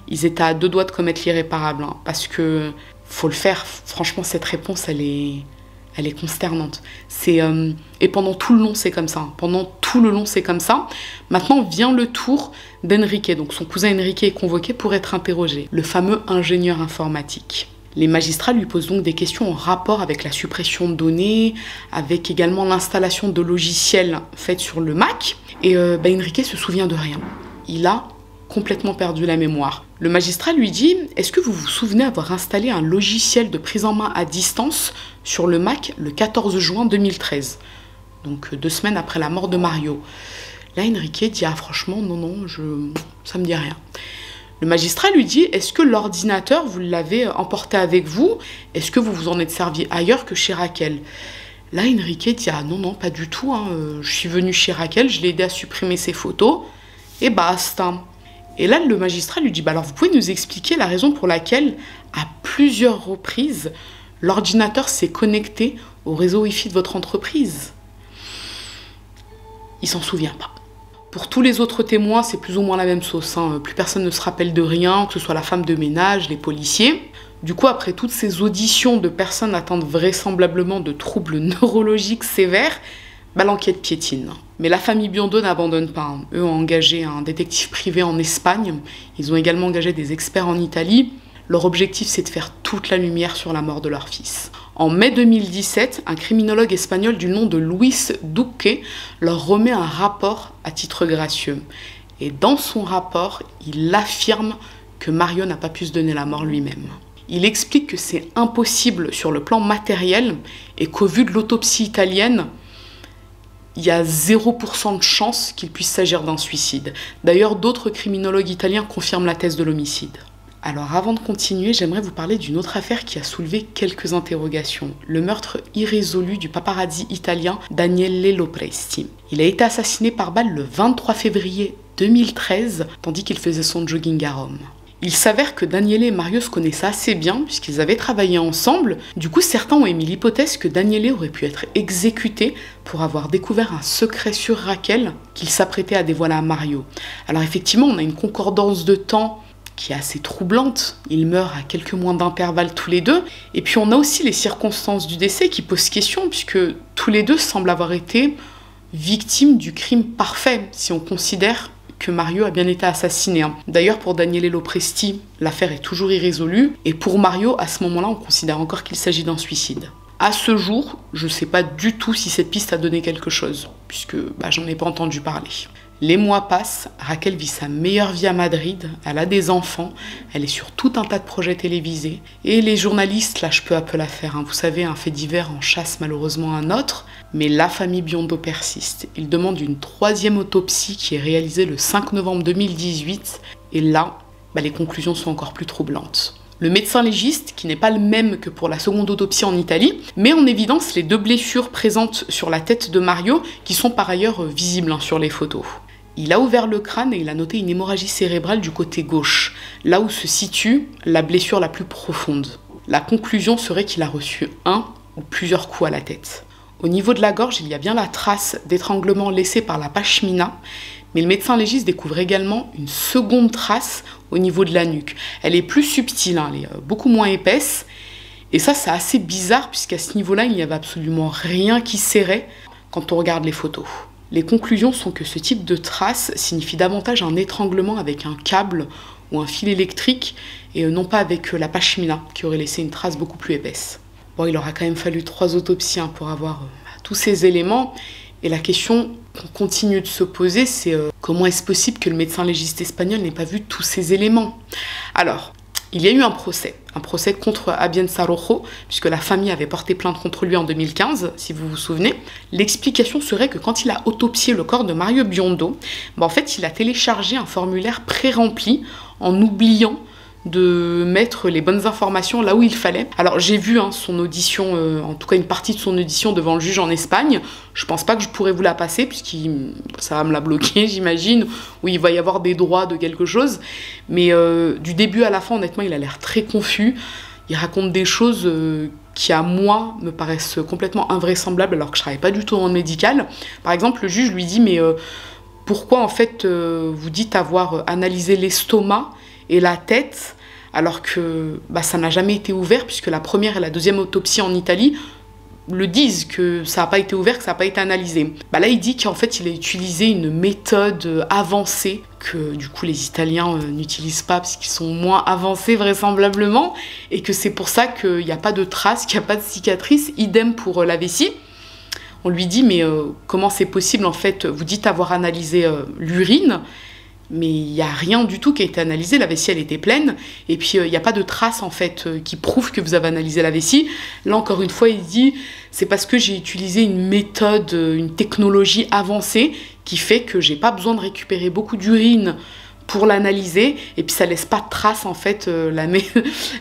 Ils étaient à 2 doigts de commettre l'irréparable. Hein, parce que faut le faire. Franchement, cette réponse, elle est consternante. Et pendant tout le long, c'est comme ça. Hein. Pendant tout le long, c'est comme ça. Maintenant, vient le tour d'Enrique. Donc son cousin Enrique est convoqué pour être interrogé. Le fameux ingénieur informatique. Les magistrats lui posent donc des questions en rapport avec la suppression de données, avec également l'installation de logiciels faits sur le Mac. Et Enrique se souvient de rien. Il a complètement perdu la mémoire. Le magistrat lui dit « Est-ce que vous vous souvenez avoir installé un logiciel de prise en main à distance sur le Mac le 14 juin 2013 ?» Donc 2 semaines après la mort de Mario. Là, Enrique dit « Ah franchement, non, ça me dit rien. » Le magistrat lui dit « Est-ce que l'ordinateur, vous l'avez emporté avec vous? Est-ce que vous vous en êtes servi ailleurs que chez Raquel ?» Là, Enrique dit « Ah non, pas du tout. Hein. Je suis venu chez Raquel, je l'ai aidé à supprimer ses photos. Et basta. » Et là, le magistrat lui dit « Alors, vous pouvez nous expliquer la raison pour laquelle, à plusieurs reprises, l'ordinateur s'est connecté au réseau Wi-Fi de votre entreprise ?» Il s'en souvient pas. Pour tous les autres témoins, c'est plus ou moins la même sauce. Hein. Plus personne ne se rappelle de rien, que ce soit la femme de ménage, les policiers. Du coup, après toutes ces auditions de personnes atteintes vraisemblablement de troubles neurologiques sévères, l'enquête piétine. Mais la famille Biondo n'abandonne pas. Hein. Eux ont engagé un détective privé en Espagne. Ils ont également engagé des experts en Italie. Leur objectif, c'est de faire toute la lumière sur la mort de leur fils. En mai 2017, un criminologue espagnol du nom de Luis Duque leur remet un rapport à titre gracieux. Et dans son rapport, il affirme que Mario n'a pas pu se donner la mort lui-même. Il explique que c'est impossible sur le plan matériel et qu'au vu de l'autopsie italienne, il y a 0% de chance qu'il puisse s'agir d'un suicide. D'ailleurs, d'autres criminologues italiens confirment la thèse de l'homicide. Alors avant de continuer, j'aimerais vous parler d'une autre affaire qui a soulevé quelques interrogations. Le meurtre irrésolu du paparazzi italien Daniele Lopresti. Il a été assassiné par balle le 23 février 2013, tandis qu'il faisait son jogging à Rome. Il s'avère que Daniele et Mario se connaissaient assez bien puisqu'ils avaient travaillé ensemble. Du coup, certains ont émis l'hypothèse que Daniele aurait pu être exécuté pour avoir découvert un secret sur Raquel qu'il s'apprêtait à dévoiler à Mario. Alors effectivement, on a une concordance de temps qui est assez troublante. Ils meurent à quelques mois d'intervalle tous les deux. Et puis on a aussi les circonstances du décès qui posent question, puisque tous les deux semblent avoir été victimes du crime parfait, si on considère que Mario a bien été assassiné. D'ailleurs, pour Daniele Lopresti, l'affaire est toujours irrésolue. Et pour Mario, à ce moment-là, on considère encore qu'il s'agit d'un suicide. À ce jour, je ne sais pas du tout si cette piste a donné quelque chose, puisque j'en ai pas entendu parler. Les mois passent, Raquel vit sa meilleure vie à Madrid, elle a des enfants, elle est sur tout un tas de projets télévisés. Et les journalistes lâchent peu à peu l'affaire. Vous savez, un fait divers en chasse malheureusement un autre. Mais la famille Biondo persiste. Ils demandent une 3e autopsie qui est réalisée le 5 novembre 2018. Et là, les conclusions sont encore plus troublantes. Le médecin légiste, qui n'est pas le même que pour la seconde autopsie en Italie, met en évidence les 2 blessures présentes sur la tête de Mario, qui sont par ailleurs visibles sur les photos. Il a ouvert le crâne et il a noté une hémorragie cérébrale du côté gauche, là où se situe la blessure la plus profonde. La conclusion serait qu'il a reçu un ou plusieurs coups à la tête. Au niveau de la gorge, il y a bien la trace d'étranglement laissée par la pashmina, mais le médecin légiste découvre également une seconde trace au niveau de la nuque. Elle est plus subtile, elle est beaucoup moins épaisse, et ça c'est assez bizarre puisqu'à ce niveau-là, il n'y avait absolument rien qui serrait quand on regarde les photos. Les conclusions sont que ce type de trace signifie davantage un étranglement avec un câble ou un fil électrique et non pas avec la pashmina qui aurait laissé une trace beaucoup plus épaisse. Bon, il aura quand même fallu 3 autopsies pour avoir tous ces éléments et la question qu'on continue de se poser c'est comment est-ce possible que le médecin légiste espagnol n'ait pas vu tous ces éléments? Alors, Il y a eu un procès contre Abienza Rojo, puisque la famille avait porté plainte contre lui en 2015, si vous vous souvenez. L'explication serait que quand il a autopsié le corps de Mario Biondo, en fait, il a téléchargé un formulaire pré-rempli en oubliant de mettre les bonnes informations là où il fallait. Alors j'ai vu son audition, en tout cas une partie de son audition devant le juge en Espagne. Je pense pas que je pourrais vous la passer puisque ça va me la bloquer, j'imagine, où il va y avoir des droits de quelque chose. Mais du début à la fin, honnêtement, il a l'air très confus. Il raconte des choses qui à moi me paraissent complètement invraisemblables alors que je travaille pas du tout dans le médical. Par exemple, le juge lui dit mais pourquoi en fait vous dites avoir analysé l'estomac et la tête, alors que ça n'a jamais été ouvert, puisque la première et la deuxième autopsie en Italie le disent, que ça n'a pas été ouvert, que ça n'a pas été analysé. Là, il dit qu'en fait, il a utilisé une méthode avancée, que du coup, les Italiens n'utilisent pas, parce qu'ils sont moins avancés, vraisemblablement, et que c'est pour ça qu'il n'y a pas de traces, qu'il n'y a pas de cicatrices, idem pour la vessie. On lui dit, mais comment c'est possible, en fait, vous dites avoir analysé l'urine, mais il n'y a rien du tout qui a été analysé, la vessie elle était pleine, et puis il n'y a pas de traces en fait qui prouvent que vous avez analysé la vessie. Là encore une fois il dit, c'est parce que j'ai utilisé une méthode, une technologie avancée qui fait que j'ai pas besoin de récupérer beaucoup d'urine pour l'analyser, et puis ça laisse pas de traces en fait,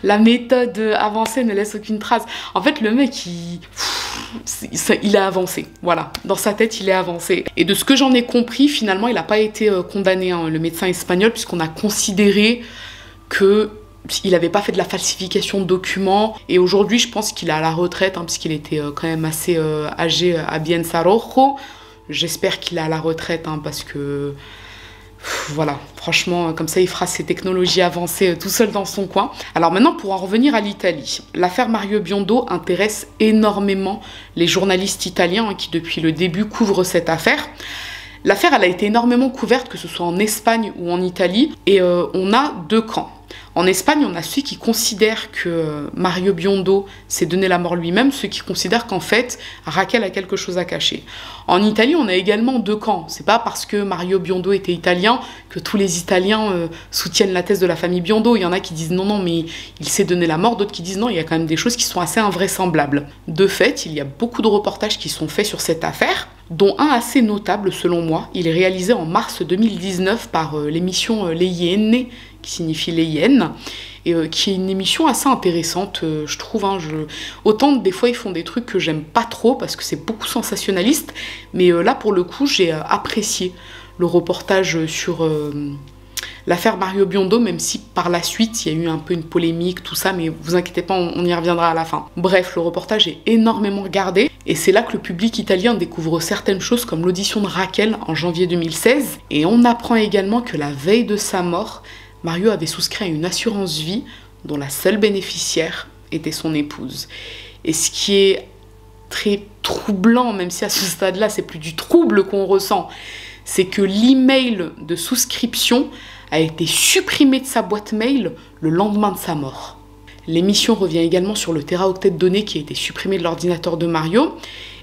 la méthode avancée ne laisse aucune trace. En fait le mec il a avancé, voilà, dans sa tête il est avancé. Et de ce que j'en ai compris, finalement il n'a pas été condamné, le médecin espagnol, puisqu'on a considéré que il n'avait pas fait de la falsification de documents, et aujourd'hui je pense qu'il est à la retraite, puisqu'il était quand même assez âgé à Abienza Rojo. J'espère qu'il est à la retraite, parce que voilà, franchement, comme ça, il fera ses technologies avancées tout seul dans son coin. Alors maintenant, pour en revenir à l'Italie, l'affaire Mario Biondo intéresse énormément les journalistes italiens qui, depuis le début, couvrent cette affaire. L'affaire, elle a été énormément couverte, que ce soit en Espagne ou en Italie, et on a deux camps. En Espagne, on a ceux qui considèrent que Mario Biondo s'est donné la mort lui-même, ceux qui considèrent qu'en fait, Raquel a quelque chose à cacher. En Italie, on a également deux camps. C'est pas parce que Mario Biondo était italien que tous les Italiens soutiennent la thèse de la famille Biondo. Il y en a qui disent non, mais il s'est donné la mort, d'autres qui disent non, il y a quand même des choses qui sont assez invraisemblables. De fait, il y a beaucoup de reportages qui sont faits sur cette affaire, dont un assez notable selon moi. Il est réalisé en mars 2019 par l'émission Le Iene, qui signifie les hyènes, et qui est une émission assez intéressante, je trouve. Autant des fois ils font des trucs que j'aime pas trop parce que c'est beaucoup sensationnaliste, mais là pour le coup j'ai apprécié le reportage sur l'affaire Mario Biondo, même si par la suite il y a eu un peu une polémique, tout ça, mais vous inquiétez pas, on y reviendra à la fin. Bref, le reportage est énormément regardé, et c'est là que le public italien découvre certaines choses comme l'audition de Raquel en janvier 2016, et on apprend également que la veille de sa mort, Mario avait souscrit à une assurance vie dont la seule bénéficiaire était son épouse. Et ce qui est très troublant, même si à ce stade-là, c'est plus du trouble qu'on ressent, c'est que l'email de souscription a été supprimé de sa boîte mail le lendemain de sa mort. L'émission revient également sur le téraoctet de données qui a été supprimé de l'ordinateur de Mario,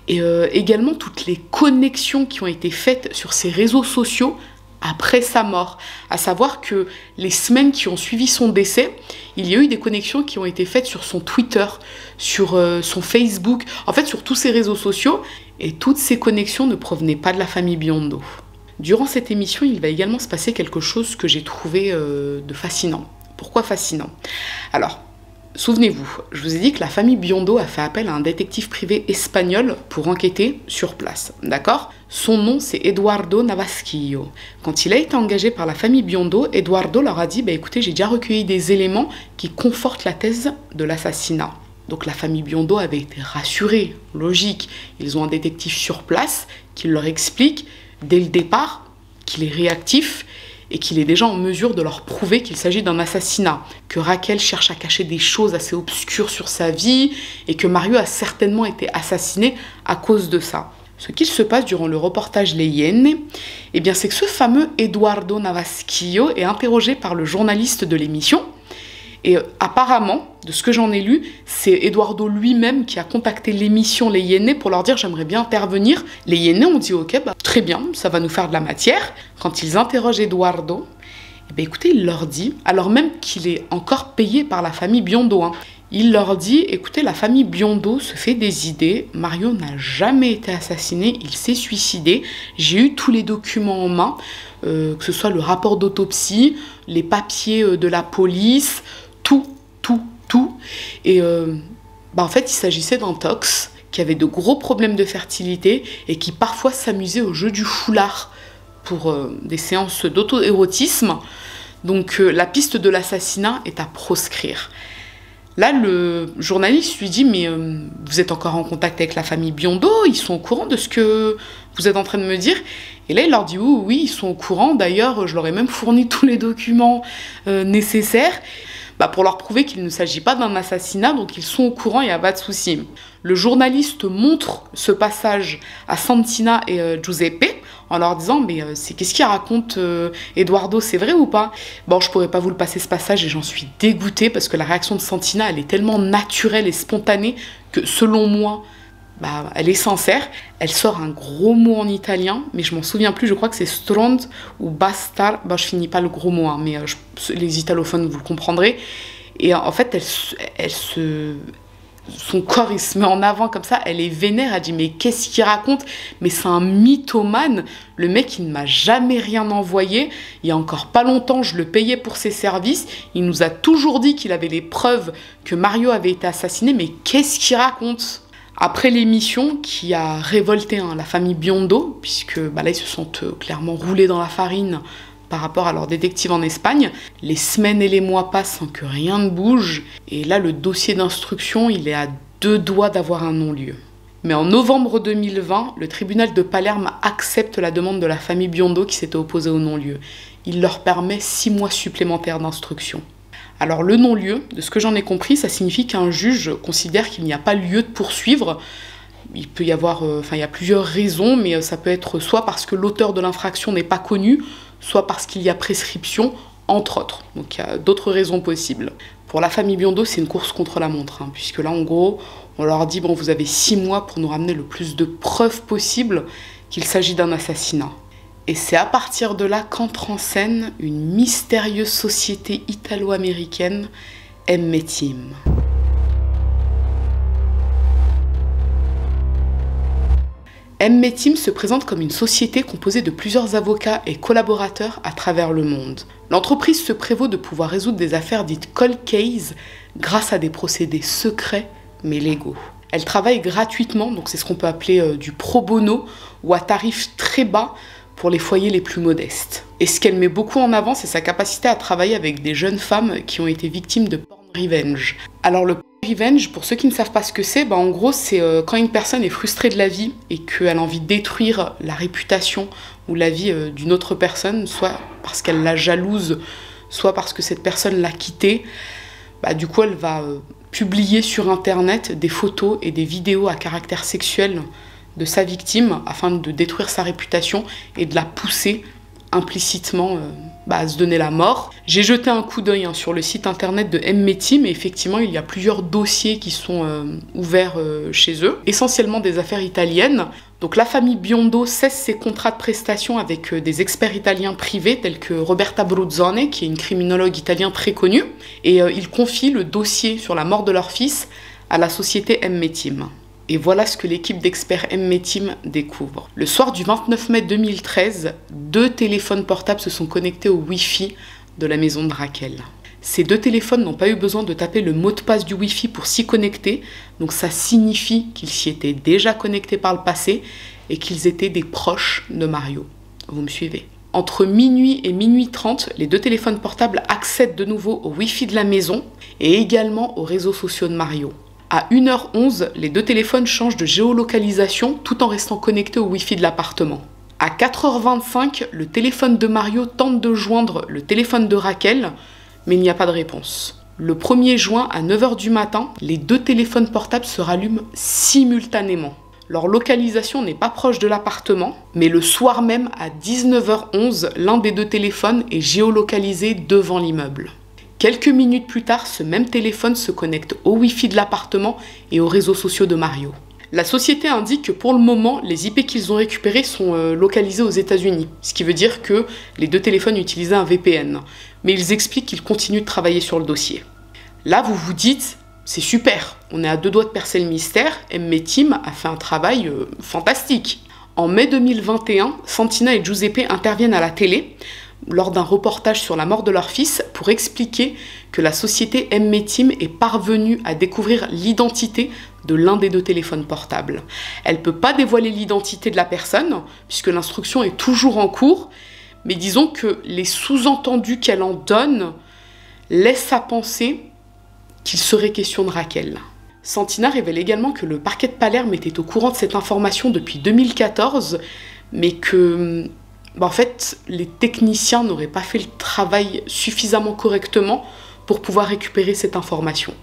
et également toutes les connexions qui ont été faites sur ses réseaux sociaux après sa mort. À savoir que les semaines qui ont suivi son décès, il y a eu des connexions qui ont été faites sur son Twitter, sur son Facebook, en fait sur tous ses réseaux sociaux, et toutes ces connexions ne provenaient pas de la famille Biondo. Durant cette émission, il va également se passer quelque chose que j'ai trouvé de fascinant. Pourquoi fascinant? Alors, souvenez-vous, je vous ai dit que la famille Biondo a fait appel à un détective privé espagnol pour enquêter sur place, d'accord? Son nom, c'est Eduardo Navasquillo. Quand il a été engagé par la famille Biondo, Eduardo leur a dit « écoutez, j'ai déjà recueilli des éléments qui confortent la thèse de l'assassinat ». Donc la famille Biondo avait été rassurée, logique. Ils ont un détective sur place qui leur explique dès le départ qu'il est réactif et qu'il est déjà en mesure de leur prouver qu'il s'agit d'un assassinat, que Raquel cherche à cacher des choses assez obscures sur sa vie et que Mario a certainement été assassiné à cause de ça. Ce qu'il se passe durant le reportage Les Hyènes, c'est que ce fameux Eduardo Navasquillo est interrogé par le journaliste de l'émission. Et apparemment, de ce que j'en ai lu, c'est Eduardo lui-même qui a contacté l'émission Les Hyènes pour leur dire « j'aimerais bien intervenir ». Les Hyènes ont dit « ok, très bien, ça va nous faire de la matière ». Quand ils interrogent Eduardo, Eh bien, écoutez, il leur dit, alors même qu'il est encore payé par la famille Biondo, hein, il leur dit, écoutez, la famille Biondo se fait des idées, Mario n'a jamais été assassiné, il s'est suicidé, j'ai eu tous les documents en main, que ce soit le rapport d'autopsie, les papiers de la police, tout. Et en fait, il s'agissait d'un tox qui avait de gros problèmes de fertilité et qui parfois s'amusait au jeu du foulard pour des séances d'auto-érotisme. Donc la piste de l'assassinat est à proscrire. Là, le journaliste lui dit, mais vous êtes encore en contact avec la famille Biondo, ils sont au courant de ce que vous êtes en train de me dire? Et là, il leur dit, oui, ils sont au courant, d'ailleurs, je leur ai même fourni tous les documents nécessaires pour leur prouver qu'il ne s'agit pas d'un assassinat, donc ils sont au courant, il n'y a pas de souci. Le journaliste montre ce passage à Santina et Giuseppe, en leur disant, mais qu'est-ce qu'il raconte Eduardo, c'est vrai ou pas? Bon, je pourrais pas vous le passer ce passage et j'en suis dégoûtée parce que la réaction de Santina, elle est tellement naturelle et spontanée que selon moi, elle est sincère. Elle sort un gros mot en italien, mais je m'en souviens plus, je crois que c'est strond ou bastard. Je finis pas le gros mot, hein, mais les italophones, vous le comprendrez. Et en fait, son corps, il se met en avant comme ça, elle est vénère, elle dit, mais qu'est-ce qu'il raconte? Mais c'est un mythomane, le mec, il ne m'a jamais rien envoyé, il y a encore pas longtemps, je le payais pour ses services, il nous a toujours dit qu'il avait les preuves que Mario avait été assassiné, mais qu'est-ce qu'il raconte? Après l'émission qui a révolté la famille Biondo, puisque là ils se sont clairement roulés dans la farine par rapport à leur détective en Espagne, les semaines et les mois passent sans que rien ne bouge, et là le dossier d'instruction il est à 2 doigts d'avoir un non-lieu. Mais en novembre 2020, le tribunal de Palerme accepte la demande de la famille Biondo qui s'était opposée au non-lieu. Il leur permet 6 mois supplémentaires d'instruction. Alors le non-lieu, de ce que j'en ai compris, ça signifie qu'un juge considère qu'il n'y a pas lieu de poursuivre. Il peut y avoir, il y a plusieurs raisons, mais ça peut être soit parce que l'auteur de l'infraction n'est pas connu, soit parce qu'il y a prescription, entre autres. Donc il y a d'autres raisons possibles. Pour la famille Biondo, c'est une course contre la montre, puisque là, en gros, on leur dit, vous avez 6 mois pour nous ramener le plus de preuves possible qu'il s'agit d'un assassinat. Et c'est à partir de là qu'entre en scène une mystérieuse société italo-américaine, M-Team. M-Team se présente comme une société composée de plusieurs avocats et collaborateurs à travers le monde. L'entreprise se prévaut de pouvoir résoudre des affaires dites cold case grâce à des procédés secrets mais légaux. Elle travaille gratuitement, donc c'est ce qu'on peut appeler du pro bono ou à tarif très bas pour les foyers les plus modestes. Et ce qu'elle met beaucoup en avant, c'est sa capacité à travailler avec des jeunes femmes qui ont été victimes de porn revenge. Alors le porn revenge, pour ceux qui ne savent pas ce que c'est, en gros c'est quand une personne est frustrée de la vie et qu'elle a envie de détruire la réputation ou la vie d'une autre personne, soit parce qu'elle la jalouse, soit parce que cette personne l'a quittée, du coup elle va publier sur internet des photos et des vidéos à caractère sexuel de sa victime afin de détruire sa réputation et de la pousser implicitement à se donner la mort. J'ai jeté un coup d'œil sur le site internet de M-Team et effectivement il y a plusieurs dossiers qui sont ouverts chez eux, essentiellement des affaires italiennes. Donc la famille Biondo cesse ses contrats de prestation avec des experts italiens privés tels que Roberta Bruzzone, qui est une criminologue italienne très connue, et ils confient le dossier sur la mort de leur fils à la société M-Team. Et voilà ce que l'équipe d'experts M-Team découvre. Le soir du 29 mai 2013, 2 téléphones portables se sont connectés au Wi-Fi de la maison de Raquel. Ces 2 téléphones n'ont pas eu besoin de taper le mot de passe du Wi-Fi pour s'y connecter, donc ça signifie qu'ils s'y étaient déjà connectés par le passé et qu'ils étaient des proches de Mario. Vous me suivez? Entre minuit et minuit 30, les 2 téléphones portables accèdent de nouveau au Wi-Fi de la maison et également aux réseaux sociaux de Mario. À 1h11, les 2 téléphones changent de géolocalisation tout en restant connectés au Wi-Fi de l'appartement. À 4h25, le téléphone de Mario tente de joindre le téléphone de Raquel, mais il n'y a pas de réponse. Le 1er juin, à 9h du matin, les 2 téléphones portables se rallument simultanément. Leur localisation n'est pas proche de l'appartement, mais le soir même, à 19h11, l'un des 2 téléphones est géolocalisé devant l'immeuble. Quelques minutes plus tard, ce même téléphone se connecte au Wi-Fi de l'appartement et aux réseaux sociaux de Mario. La société indique que pour le moment, les IP qu'ils ont récupérés sont localisés aux États-Unis, ce qui veut dire que les deux téléphones utilisaient un VPN. Mais ils expliquent qu'ils continuent de travailler sur le dossier. Là, vous vous dites, c'est super, on est à 2 doigts de percer le mystère, M-Team a fait un travail fantastique. En mai 2021, Santina et Giuseppe interviennent à la télé lors d'un reportage sur la mort de leur fils pour expliquer que la société M-Team est parvenue à découvrir l'identité de l'un des 2 téléphones portables. Elle ne peut pas dévoiler l'identité de la personne, puisque l'instruction est toujours en cours, mais disons que les sous-entendus qu'elle en donne laissent à penser qu'il serait question de Raquel. Santina révèle également que le parquet de Palerme était au courant de cette information depuis 2014, mais que en fait, les techniciens n'auraient pas fait le travail suffisamment correctement pour pouvoir récupérer cette information.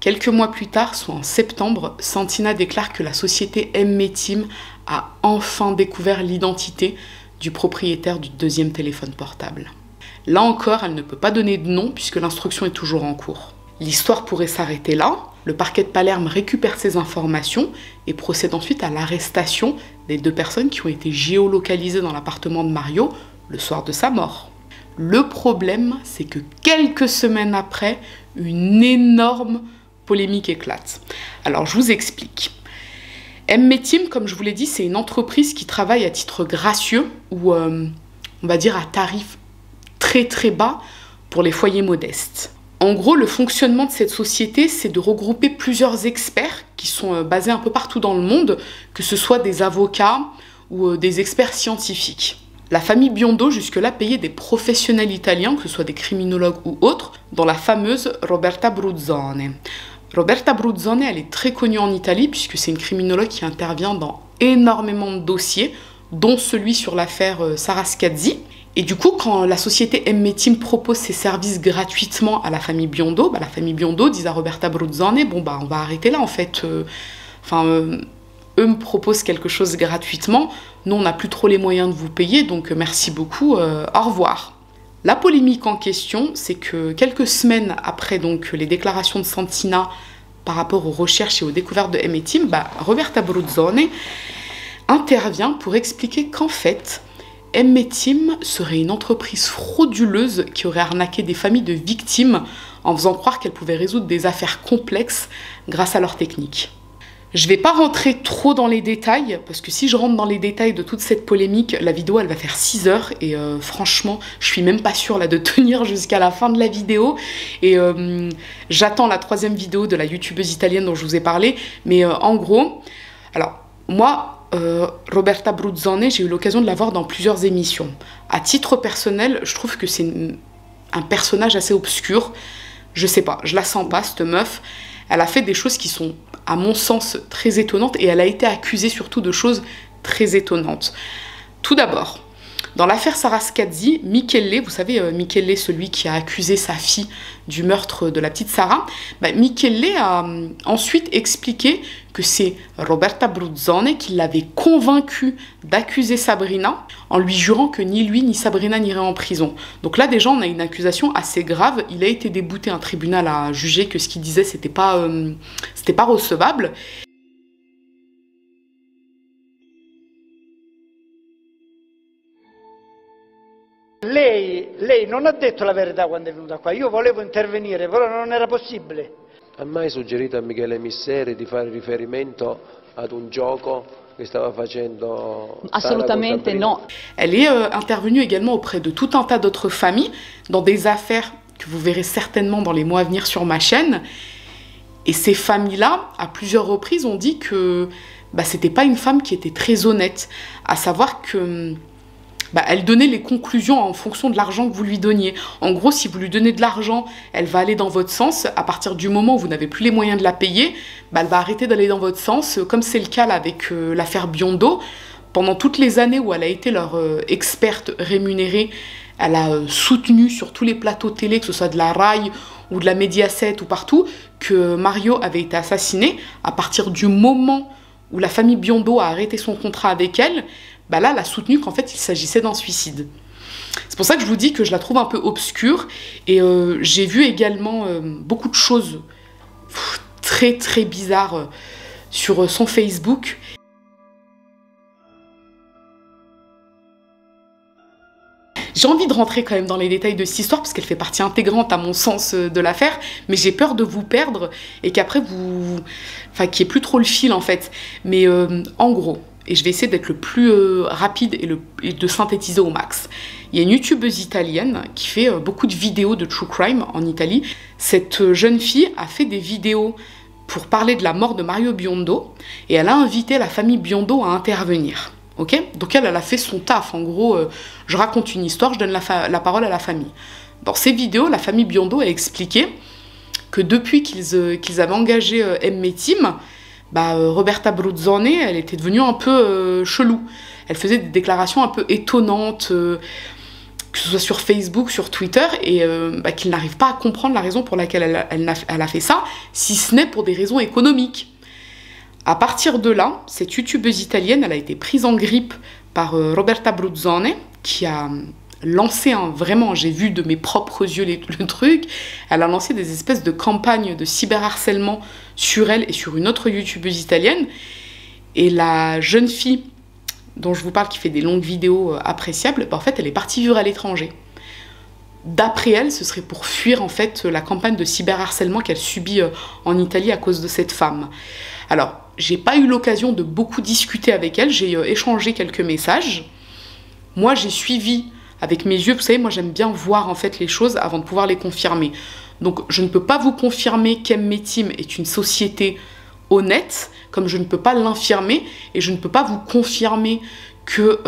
Quelques mois plus tard, soit en septembre, Santina déclare que la société M-Team a enfin découvert l'identité du propriétaire du 2e téléphone portable. Là encore, elle ne peut pas donner de nom puisque l'instruction est toujours en cours. L'histoire pourrait s'arrêter là. Le parquet de Palerme récupère ces informations et procède ensuite à l'arrestation des 2 personnes qui ont été géolocalisées dans l'appartement de Mario le soir de sa mort. Le problème, c'est que quelques semaines après, une énorme polémique éclate. Alors, je vous explique. M-Team, comme je vous l'ai dit, c'est une entreprise qui travaille à titre gracieux ou, on va dire, à tarif très très bas pour les foyers modestes. En gros, le fonctionnement de cette société, c'est de regrouper plusieurs experts qui sont basés un peu partout dans le monde, que ce soit des avocats ou des experts scientifiques. La famille Biondo, jusque-là, payait des professionnels italiens, que ce soit des criminologues ou autres, dans la fameuse Roberta Bruzzone. Roberta Bruzzone, elle est très connue en Italie, puisque c'est une criminologue qui intervient dans énormément de dossiers, dont celui sur l'affaire Sara Scazzi. Et du coup, quand la société M-Team propose ses services gratuitement à la famille Biondo, la famille Biondo dit à Roberta Bruzzone, on va arrêter là en fait. Eux me proposent quelque chose gratuitement, nous on n'a plus trop les moyens de vous payer, donc merci beaucoup, au revoir. La polémique en question, c'est que quelques semaines après donc, les déclarations de Santina par rapport aux recherches et aux découvertes de M-Team, Roberta Bruzzone intervient pour expliquer qu'en fait, M-Team serait une entreprise frauduleuse qui aurait arnaqué des familles de victimes en faisant croire qu'elles pouvaient résoudre des affaires complexes grâce à leur technique. Je ne vais pas rentrer trop dans les détails, parce que si je rentre dans les détails de toute cette polémique, la vidéo elle va faire 6 heures, et franchement, je suis même pas sûre là, de tenir jusqu'à la fin de la vidéo, et j'attends la 3e vidéo de la youtubeuse italienne dont je vous ai parlé, mais en gros, alors moi, Roberta Bruzzone, j'ai eu l'occasion de la voir dans plusieurs émissions. À titre personnel, je trouve que c'est un personnage assez obscur. Je sais pas, je la sens pas, cette meuf. Elle a fait des choses qui sont, à mon sens, très étonnantes et elle a été accusée surtout de choses très étonnantes. Tout d'abord, dans l'affaire Sara Scazzi, Michele, vous savez, Michele, celui qui a accusé sa fille du meurtre de la petite Sara, Michele a ensuite expliqué que c'est Roberta Bruzzone qui l'avait convaincu d'accuser Sabrina en lui jurant que ni lui ni Sabrina n'iraient en prison. Donc là déjà on a une accusation assez grave, il a été débouté, un tribunal a jugé que ce qu'il disait c'était pas recevable. Lei non ha detto la verità quando è venuta qua, io volevo intervenire, però non era possibile. Ha mai suggerito a Michele Misseri di fare riferimento ad un gioco che stava facendo? Assolutamente no. Elle est intervenue également auprès de tout un tas d'autres familles, dans des affaires que vous verrez certainement dans les mois à venir sur ma chaîne. Et ces familles-là, à plusieurs reprises, ont dit que c'était pas une femme qui était très honnête, à savoir que elle donnait les conclusions en fonction de l'argent que vous lui donniez. En gros, si vous lui donnez de l'argent, elle va aller dans votre sens. À partir du moment où vous n'avez plus les moyens de la payer, elle va arrêter d'aller dans votre sens, comme c'est le cas là, avec l'affaire Biondo. Pendant toutes les années où elle a été leur experte rémunérée, elle a soutenu sur tous les plateaux télé, que ce soit de la Rai ou de la Mediaset ou partout, que Mario avait été assassiné. À partir du moment où la famille Biondo a arrêté son contrat avec elle, là, elle a soutenu qu'en fait, il s'agissait d'un suicide. C'est pour ça que je vous dis que je la trouve un peu obscure. Et j'ai vu également beaucoup de choses très, très bizarres sur son Facebook. J'ai envie de rentrer quand même dans les détails de cette histoire parce qu'elle fait partie intégrante à mon sens de l'affaire, mais j'ai peur de vous perdre et qu'après vous... Enfin, qu'il n'y ait plus trop le fil en fait. Mais en gros, et je vais essayer d'être le plus rapide et de synthétiser au max. Il y a une youtubeuse italienne qui fait beaucoup de vidéos de true crime en Italie. Cette jeune fille a fait des vidéos pour parler de la mort de Mario Biondo et elle a invité la famille Biondo à intervenir. Okay, donc elle a fait son taf. En gros, je raconte une histoire, je donne la parole à la famille. Dans ces vidéos, la famille Biondo a expliqué que depuis qu'ils avaient engagé M. Team, Roberta Bruzzone, elle était devenue un peu chelou. Elle faisait des déclarations un peu étonnantes, que ce soit sur Facebook, sur Twitter, et qu'ils n'arrivent pas à comprendre la raison pour laquelle elle a fait ça, si ce n'est pour des raisons économiques. À partir de là, cette youtubeuse italienne, elle a été prise en grippe par Roberta Bruzzone, qui a lancé vraiment, j'ai vu de mes propres yeux le truc, elle a lancé des espèces de campagnes de cyberharcèlement sur elle et sur une autre youtubeuse italienne. Et la jeune fille dont je vous parle, qui fait des longues vidéos appréciables, en fait, elle est partie vivre à l'étranger. D'après elle, ce serait pour fuir en fait la campagne de cyberharcèlement qu'elle subit en Italie à cause de cette femme. Alors, j'ai pas eu l'occasion de beaucoup discuter avec elle, j'ai échangé quelques messages. Moi, j'ai suivi avec mes yeux, vous savez, moi j'aime bien voir en fait les choses avant de pouvoir les confirmer. Donc, je ne peux pas vous confirmer qu'M. Team est une société honnête, comme je ne peux pas l'infirmer, et je ne peux pas vous confirmer que...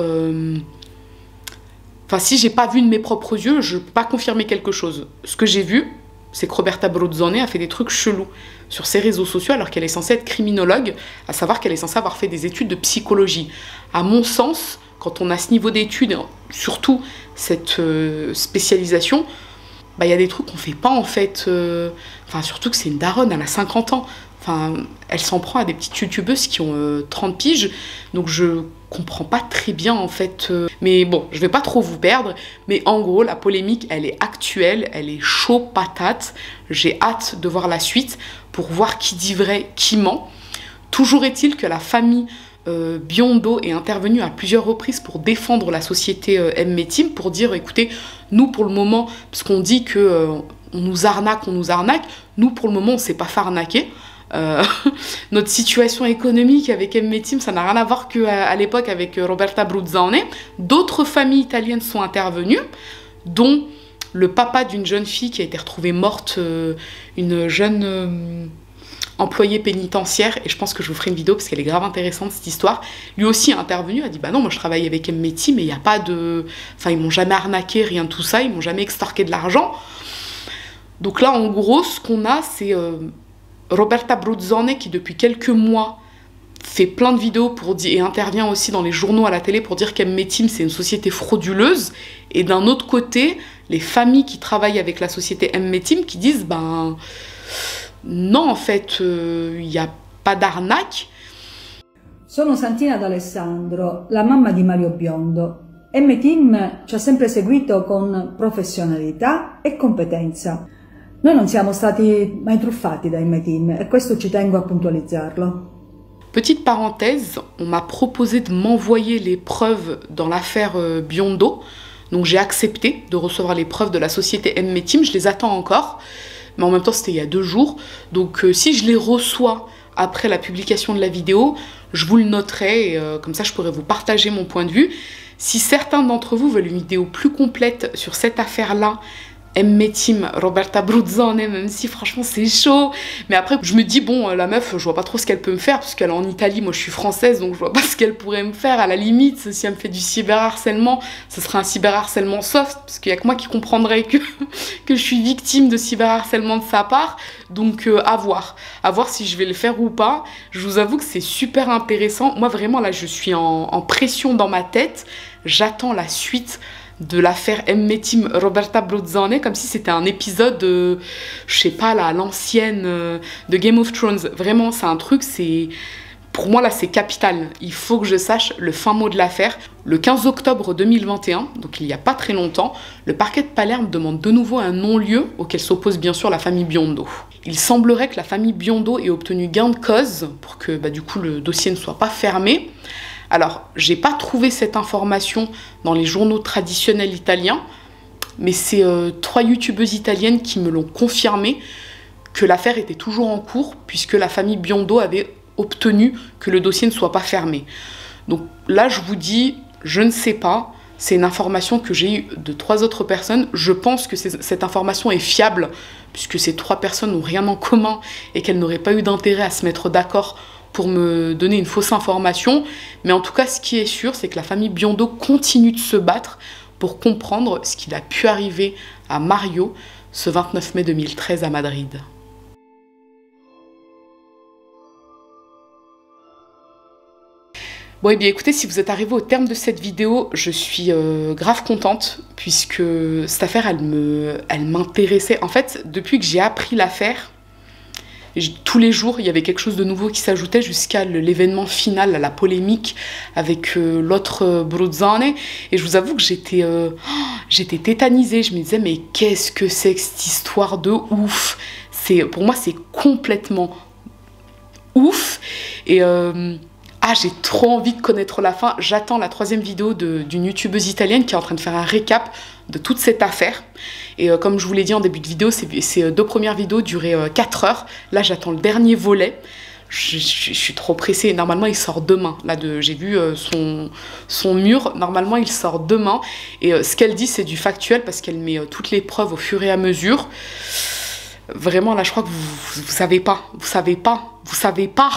Enfin, si j'ai pas vu de mes propres yeux, je peux pas confirmer quelque chose. Ce que j'ai vu, c'est que Roberta Bruzzone a fait des trucs chelous sur ses réseaux sociaux alors qu'elle est censée être criminologue, à savoir qu'elle est censée avoir fait des études de psychologie. À mon sens, quand on a ce niveau d'études, surtout cette spécialisation, il y a des trucs qu'on fait pas en fait. Enfin, surtout que c'est une daronne, elle a 50 ans. Enfin, elle s'en prend à des petites youtubeuses qui ont 30 piges, donc je comprends pas très bien en fait. Mais bon, je vais pas trop vous perdre, mais en gros, la polémique, elle est actuelle, elle est chaud patate. J'ai hâte de voir la suite pour voir qui dit vrai, qui ment. Toujours est-il que la famille Biondo est intervenue à plusieurs reprises pour défendre la société M. Team, pour dire, écoutez, nous pour le moment, parce qu'on dit que on nous arnaque, nous pour le moment on s'est pas fait arnaquer. Notre situation économique avec M. Team, ça n'a rien à voir qu'à l'époque avec Roberta Bruzzone. D'autres familles italiennes sont intervenues, dont le papa d'une jeune fille qui a été retrouvée morte, une jeune employée pénitentiaire, et je pense que je vous ferai une vidéo parce qu'elle est grave intéressante cette histoire. Lui aussi est intervenu, a dit bah non, moi je travaille avec M. Team mais il n'y a pas de... Enfin, ils m'ont jamais arnaqué, rien de tout ça, ils m'ont jamais extorqué de l'argent. Donc là, en gros, ce qu'on a, c'est... Roberta Bruzzone qui depuis quelques mois fait plein de vidéos et intervient aussi dans les journaux à la télé pour dire qu'M. Team c'est une société frauduleuse, et d'un autre côté les familles qui travaillent avec la société M. Team qui disent ben non en fait il n'y a pas d'arnaque. Sono Santina d'Alessandro, la mamma di Mario Biondo. M. Team ci ha sempre seguito con professionalità e competenza. Noi non siamo stati mai truffati da M. Team e questo ci tengo a puntualizzarlo. Petite parenthèse, on m'a proposé de m'envoyer les preuves dans l'affaire Biondo. Donc j'ai accepté de recevoir les preuves de la société M. Team, je les attends encore. Mais en même temps, c'était il y a 2 jours. Donc si je les reçois après la publication de la vidéo, je vous le noterai et comme ça je pourrai vous partager mon point de vue. Si certains d'entre vous veulent une vidéo plus complète sur cette affaire-là, M. Team, Roberta Bruzzone, même si franchement c'est chaud. Mais après je me dis bon, la meuf, je vois pas trop ce qu'elle peut me faire parce qu'elle est en Italie, moi je suis française, donc je vois pas ce qu'elle pourrait me faire. À la limite, si elle me fait du cyberharcèlement, ce serait un cyberharcèlement soft, parce qu'il y a que moi qui comprendrais que je suis victime de cyberharcèlement de sa part. Donc à voir si je vais le faire ou pas. Je vous avoue que c'est super intéressant. Moi vraiment là je suis en pression dans ma tête. J'attends la suite de l'affaire M. Team Roberta Bruzzone, comme si c'était un épisode, je sais pas là, l'ancienne de Game of Thrones. Vraiment, c'est un truc, c'est... pour moi là c'est capital, il faut que je sache le fin mot de l'affaire. Le 15 octobre 2021, donc il n'y a pas très longtemps, le parquet de Palerme demande de nouveau un non-lieu auquel s'oppose bien sûr la famille Biondo. Il semblerait que la famille Biondo ait obtenu gain de cause pour que du coup le dossier ne soit pas fermé. Alors j'ai pas trouvé cette information dans les journaux traditionnels italiens, mais c'est 3 youtubeuses italiennes qui me l'ont confirmé que l'affaire était toujours en cours puisque la famille Biondo avait obtenu que le dossier ne soit pas fermé. Donc là, je vous dis, je ne sais pas. C'est une information que j'ai eue de 3 autres personnes. Je pense que cette information est fiable puisque ces 3 personnes n'ont rien en commun et qu'elles n'auraient pas eu d'intérêt à se mettre d'accord pour me donner une fausse information. Mais en tout cas, ce qui est sûr, c'est que la famille Biondo continue de se battre pour comprendre ce qu'il a pu arriver à Mario ce 29 mai 2013 à Madrid. Bon, et bien écoutez, si vous êtes arrivé au terme de cette vidéo, je suis grave contente puisque cette affaire, elle m'intéressait. En fait, depuis que j'ai appris l'affaire, tous les jours, il y avait quelque chose de nouveau qui s'ajoutait jusqu'à l'événement final, la polémique avec l'autre Bruzzone. Et je vous avoue que j'étais tétanisée. Je me disais, mais qu'est-ce que c'est que cette histoire de ouf? Pour moi, c'est complètement ouf. Et j'ai trop envie de connaître la fin. J'attends la 3e vidéo d'une youtubeuse italienne qui est en train de faire un récap de toute cette affaire. Et comme je vous l'ai dit en début de vidéo, ces 2 premières vidéos duraient 4 heures. Là, j'attends le dernier volet. Je suis trop pressée. Normalement, il sort demain. Là, j'ai vu son mur. Normalement, il sort demain. Et ce qu'elle dit, c'est du factuel parce qu'elle met toutes les preuves au fur et à mesure. Vraiment, là, je crois que vous savez pas. Vous savez pas. Vous savez pas.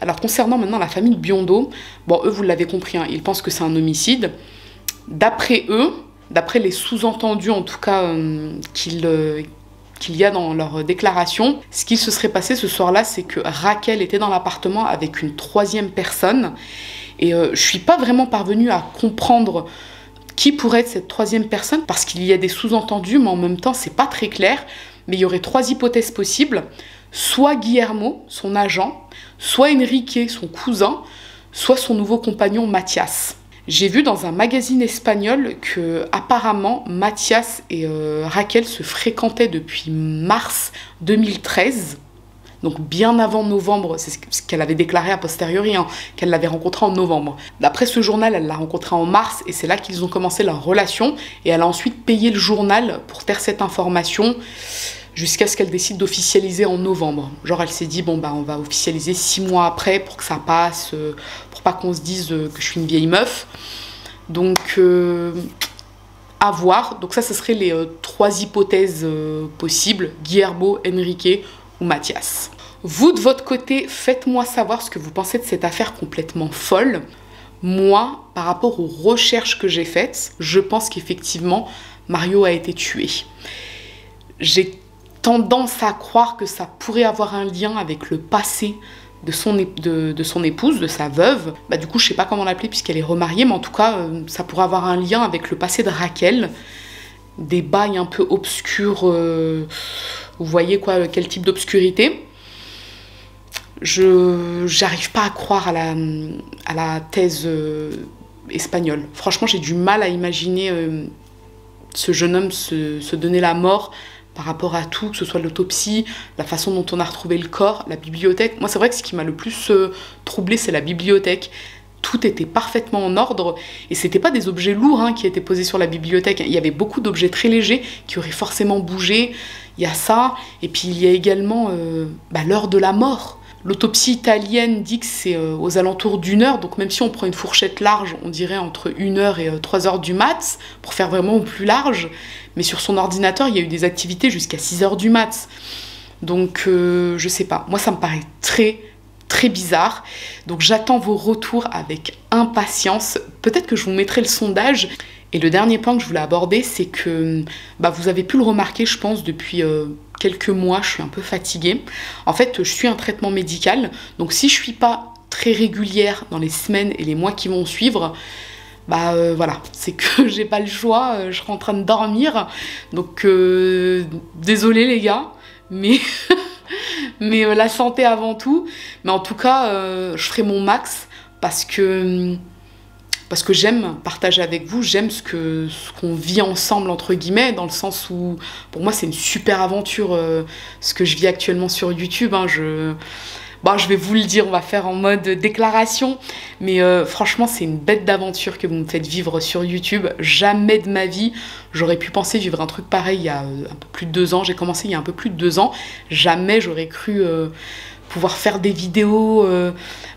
Alors, concernant maintenant la famille Biondo, bon, eux, vous l'avez compris, hein, ils pensent que c'est un homicide. D'après eux, d'après les sous-entendus, en tout cas, qu'il y a dans leur déclaration, ce qui se serait passé ce soir-là, c'est que Raquel était dans l'appartement avec une 3e personne. Et je suis pas vraiment parvenue à comprendre qui pourrait être cette 3e personne, parce qu'il y a des sous-entendus, mais en même temps, c'est pas très clair. Mais il y aurait 3 hypothèses possibles. Soit Guillermo, son agent, soit Enrique, son cousin, soit son nouveau compagnon Mathias. J'ai vu dans un magazine espagnol que apparemment Mathias et Raquel se fréquentaient depuis mars 2013, donc bien avant novembre, c'est ce qu'elle avait déclaré a posteriori, hein, qu'elle l'avait rencontré en novembre. D'après ce journal, elle l'a rencontré en mars et c'est là qu'ils ont commencé leur relation et elle a ensuite payé le journal pour taire cette information jusqu'à ce qu'elle décide d'officialiser en novembre. Genre elle s'est dit, bon on va officialiser 6 mois après pour que ça passe, pour pas qu'on se dise que je suis une vieille meuf. Donc à voir. Donc ça, ce serait les 3 hypothèses possibles, Guillermo, Enrique ou Mathias. Vous de votre côté, faites-moi savoir ce que vous pensez de cette affaire complètement folle. Moi, par rapport aux recherches que j'ai faites, je pense qu'effectivement Mario a été tué. J'ai tendance à croire que ça pourrait avoir un lien avec le passé de son épouse, de sa veuve. Du coup, je sais pas comment l'appeler puisqu'elle est remariée, mais en tout cas, ça pourrait avoir un lien avec le passé de Raquel. Des bails un peu obscurs, vous voyez quoi, quel type d'obscurité. J'arrive pas à croire à la thèse espagnole. Franchement, j'ai du mal à imaginer ce jeune homme se donner la mort par rapport à tout, que ce soit l'autopsie, la façon dont on a retrouvé le corps, la bibliothèque. Moi, c'est vrai que ce qui m'a le plus troublée, c'est la bibliothèque. Tout était parfaitement en ordre, et c'était pas des objets lourds hein, qui étaient posés sur la bibliothèque. Il y avait beaucoup d'objets très légers qui auraient forcément bougé. Il y a ça, et puis il y a également l'heure de la mort. L'autopsie italienne dit que c'est aux alentours d'1 heure, donc même si on prend une fourchette large, on dirait entre 1 heure et 3 heures du mat, pour faire vraiment au plus large. Mais sur son ordinateur, il y a eu des activités jusqu'à 6 heures du mat. Donc, je sais pas. Moi, ça me paraît très, très bizarre. Donc, j'attends vos retours avec impatience. Peut-être que je vous mettrai le sondage. Et le dernier point que je voulais aborder, c'est que vous avez pu le remarquer, je pense, depuis quelques mois, je suis un peu fatiguée. En fait, je suis un traitement médical. Donc, si je suis pas très régulière dans les semaines et les mois qui vont suivre, voilà, c'est que j'ai pas le choix, je serai en train de dormir, donc désolé les gars, mais mais la santé avant tout. Mais en tout cas, je ferai mon max parce que j'aime partager avec vous, j'aime ce qu'on vit ensemble, entre guillemets, dans le sens où, pour moi, c'est une super aventure, ce que je vis actuellement sur YouTube. Hein, je vais vous le dire, on va faire en mode déclaration, mais franchement, c'est une bête d'aventure que vous me faites vivre sur YouTube. Jamais de ma vie, j'aurais pu penser vivre un truc pareil il y a un peu plus de 2 ans. J'ai commencé il y a un peu plus de 2 ans. Jamais j'aurais cru pouvoir faire des vidéos,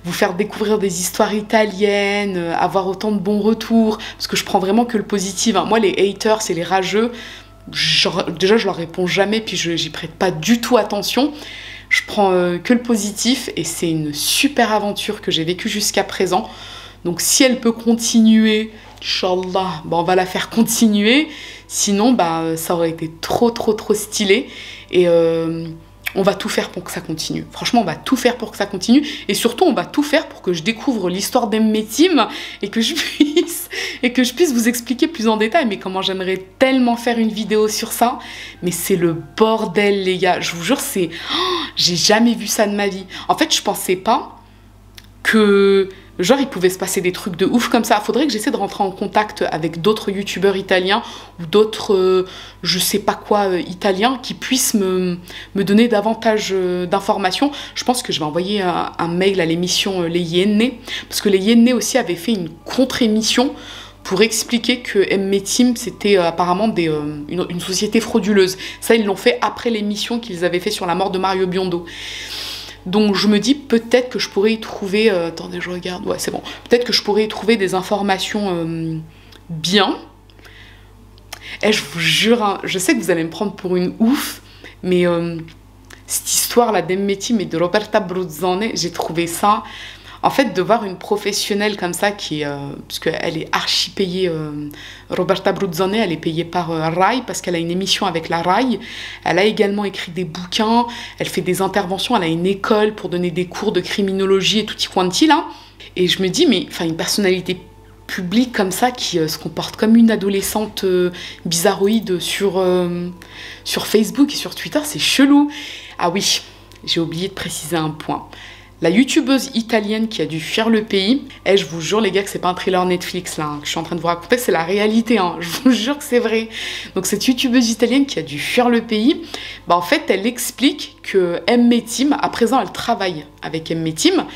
vous faire découvrir des histoires italiennes, avoir autant de bons retours, parce que je prends vraiment que le positif. Hein. Moi, les haters et les rageux, déjà, je leur réponds jamais, puis j'y prête pas du tout attention. Je prends que le positif et c'est une super aventure que j'ai vécue jusqu'à présent. Donc si elle peut continuer, Inch'Allah, on va la faire continuer. Sinon, ça aurait été trop stylé. Et on va tout faire pour que ça continue. Franchement, on va tout faire pour que ça continue. Et surtout, on va tout faire pour que je découvre l'histoire d'Emmetim et que je puisse vous expliquer plus en détail. Mais comment j'aimerais tellement faire une vidéo sur ça. Mais c'est le bordel, les gars. Je vous jure, j'ai jamais vu ça de ma vie. En fait, je pensais pas que... Genre, il pouvait se passer des trucs de ouf comme ça. Faudrait que j'essaie de rentrer en contact avec d'autres youtubeurs italiens ou d'autres, je sais pas quoi, italiens qui puissent me donner davantage d'informations. Je pense que je vais envoyer un mail à l'émission Les Iene, parce que Les Iene aussi avaient fait une contre-émission pour expliquer que Emmetim, c'était apparemment une société frauduleuse. Ça, ils l'ont fait après l'émission qu'ils avaient fait sur la mort de Mario Biondo. Donc je me dis peut-être que je pourrais y trouver... attendez, je regarde. Ouais, c'est bon. Peut-être que je pourrais y trouver des informations bien. Et je vous jure, hein, je sais que vous allez me prendre pour une ouf, mais cette histoire-là d'Emmetim et de Roberta Bruzzone, j'ai trouvé ça... En fait, de voir une professionnelle comme ça, parce qu'elle est archi payée, Roberta Bruzzone, elle est payée par Rai, parce qu'elle a une émission avec la Rai. Elle a également écrit des bouquins, elle fait des interventions, elle a une école pour donner des cours de criminologie et tutti quanti, là. Et je me dis, mais une personnalité publique comme ça, qui se comporte comme une adolescente bizarroïde sur Facebook et sur Twitter, c'est chelou. Ah oui, j'ai oublié de préciser un point. La youtubeuse italienne qui a dû fuir le pays, je vous jure les gars que c'est pas un thriller Netflix là, hein, que je suis en train de vous raconter, c'est la réalité, hein, je vous jure que c'est vrai. Donc cette youtubeuse italienne qui a dû fuir le pays, en fait elle explique que Emmetim, à présent elle travaille avec Emmetim,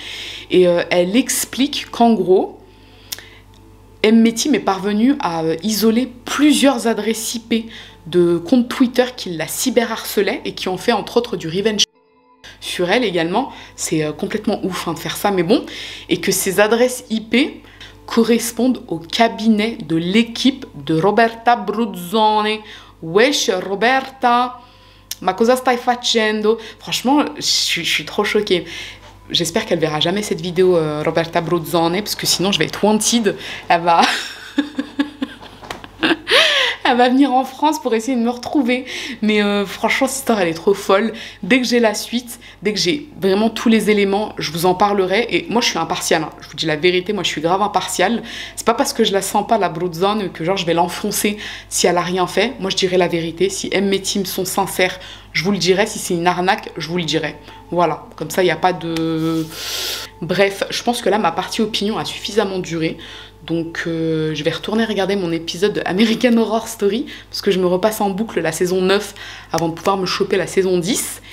et elle explique qu'en gros, Emmetim est parvenu à isoler plusieurs adresses IP de comptes Twitter qui la cyberharcelaient et qui ont fait entre autres du revenge sur elle également. C'est complètement ouf de faire ça, mais bon. Et que ces adresses IP correspondent au cabinet de l'équipe de Roberta Bruzzone. Wesh Roberta, ma cosa stai facendo? Franchement, je suis trop choquée. J'espère qu'elle verra jamais cette vidéo, Roberta Bruzzone, parce que sinon je vais être wanted. Elle va... Elle va venir en France pour essayer de me retrouver. Mais franchement, cette histoire, elle est trop folle. Dès que j'ai la suite, dès que j'ai vraiment tous les éléments, je vous en parlerai. Et moi, je suis impartiale. Hein. Je vous dis la vérité, moi, je suis grave impartiale. C'est pas parce que je la sens pas, la Bruzzone, que genre, je vais l'enfoncer si elle a rien fait. Moi, je dirai la vérité. Si Emmetim sont sincères, je vous le dirai. Si c'est une arnaque, je vous le dirai. Voilà. Comme ça, il n'y a pas de... Bref, je pense que là, ma partie opinion a suffisamment duré. Donc je vais retourner regarder mon épisode de American Horror Story, parce que je me repasse en boucle la saison 9 avant de pouvoir me choper la saison 10.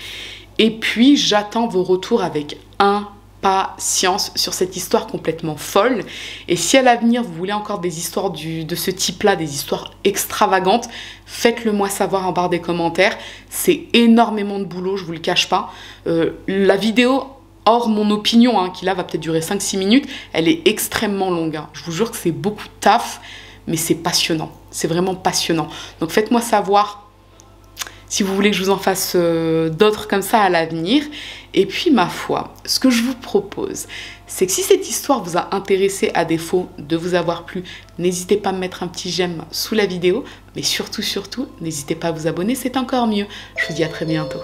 Et puis j'attends vos retours avec impatience sur cette histoire complètement folle. Et si à l'avenir vous voulez encore des histoires de ce type-là, des histoires extravagantes, faites-le moi savoir en barre des commentaires. C'est énormément de boulot, je vous le cache pas. La vidéo... Or, mon opinion, qui là va peut-être durer 5-6 minutes, elle est extrêmement longue. Hein. Je vous jure que c'est beaucoup de taf, mais c'est passionnant. C'est vraiment passionnant. Donc faites-moi savoir si vous voulez que je vous en fasse d'autres comme ça à l'avenir. Et puis, ma foi, ce que je vous propose, c'est que si cette histoire vous a intéressé, à défaut de vous avoir plu, n'hésitez pas à me mettre un petit j'aime sous la vidéo. Mais surtout, n'hésitez pas à vous abonner, c'est encore mieux. Je vous dis à très bientôt.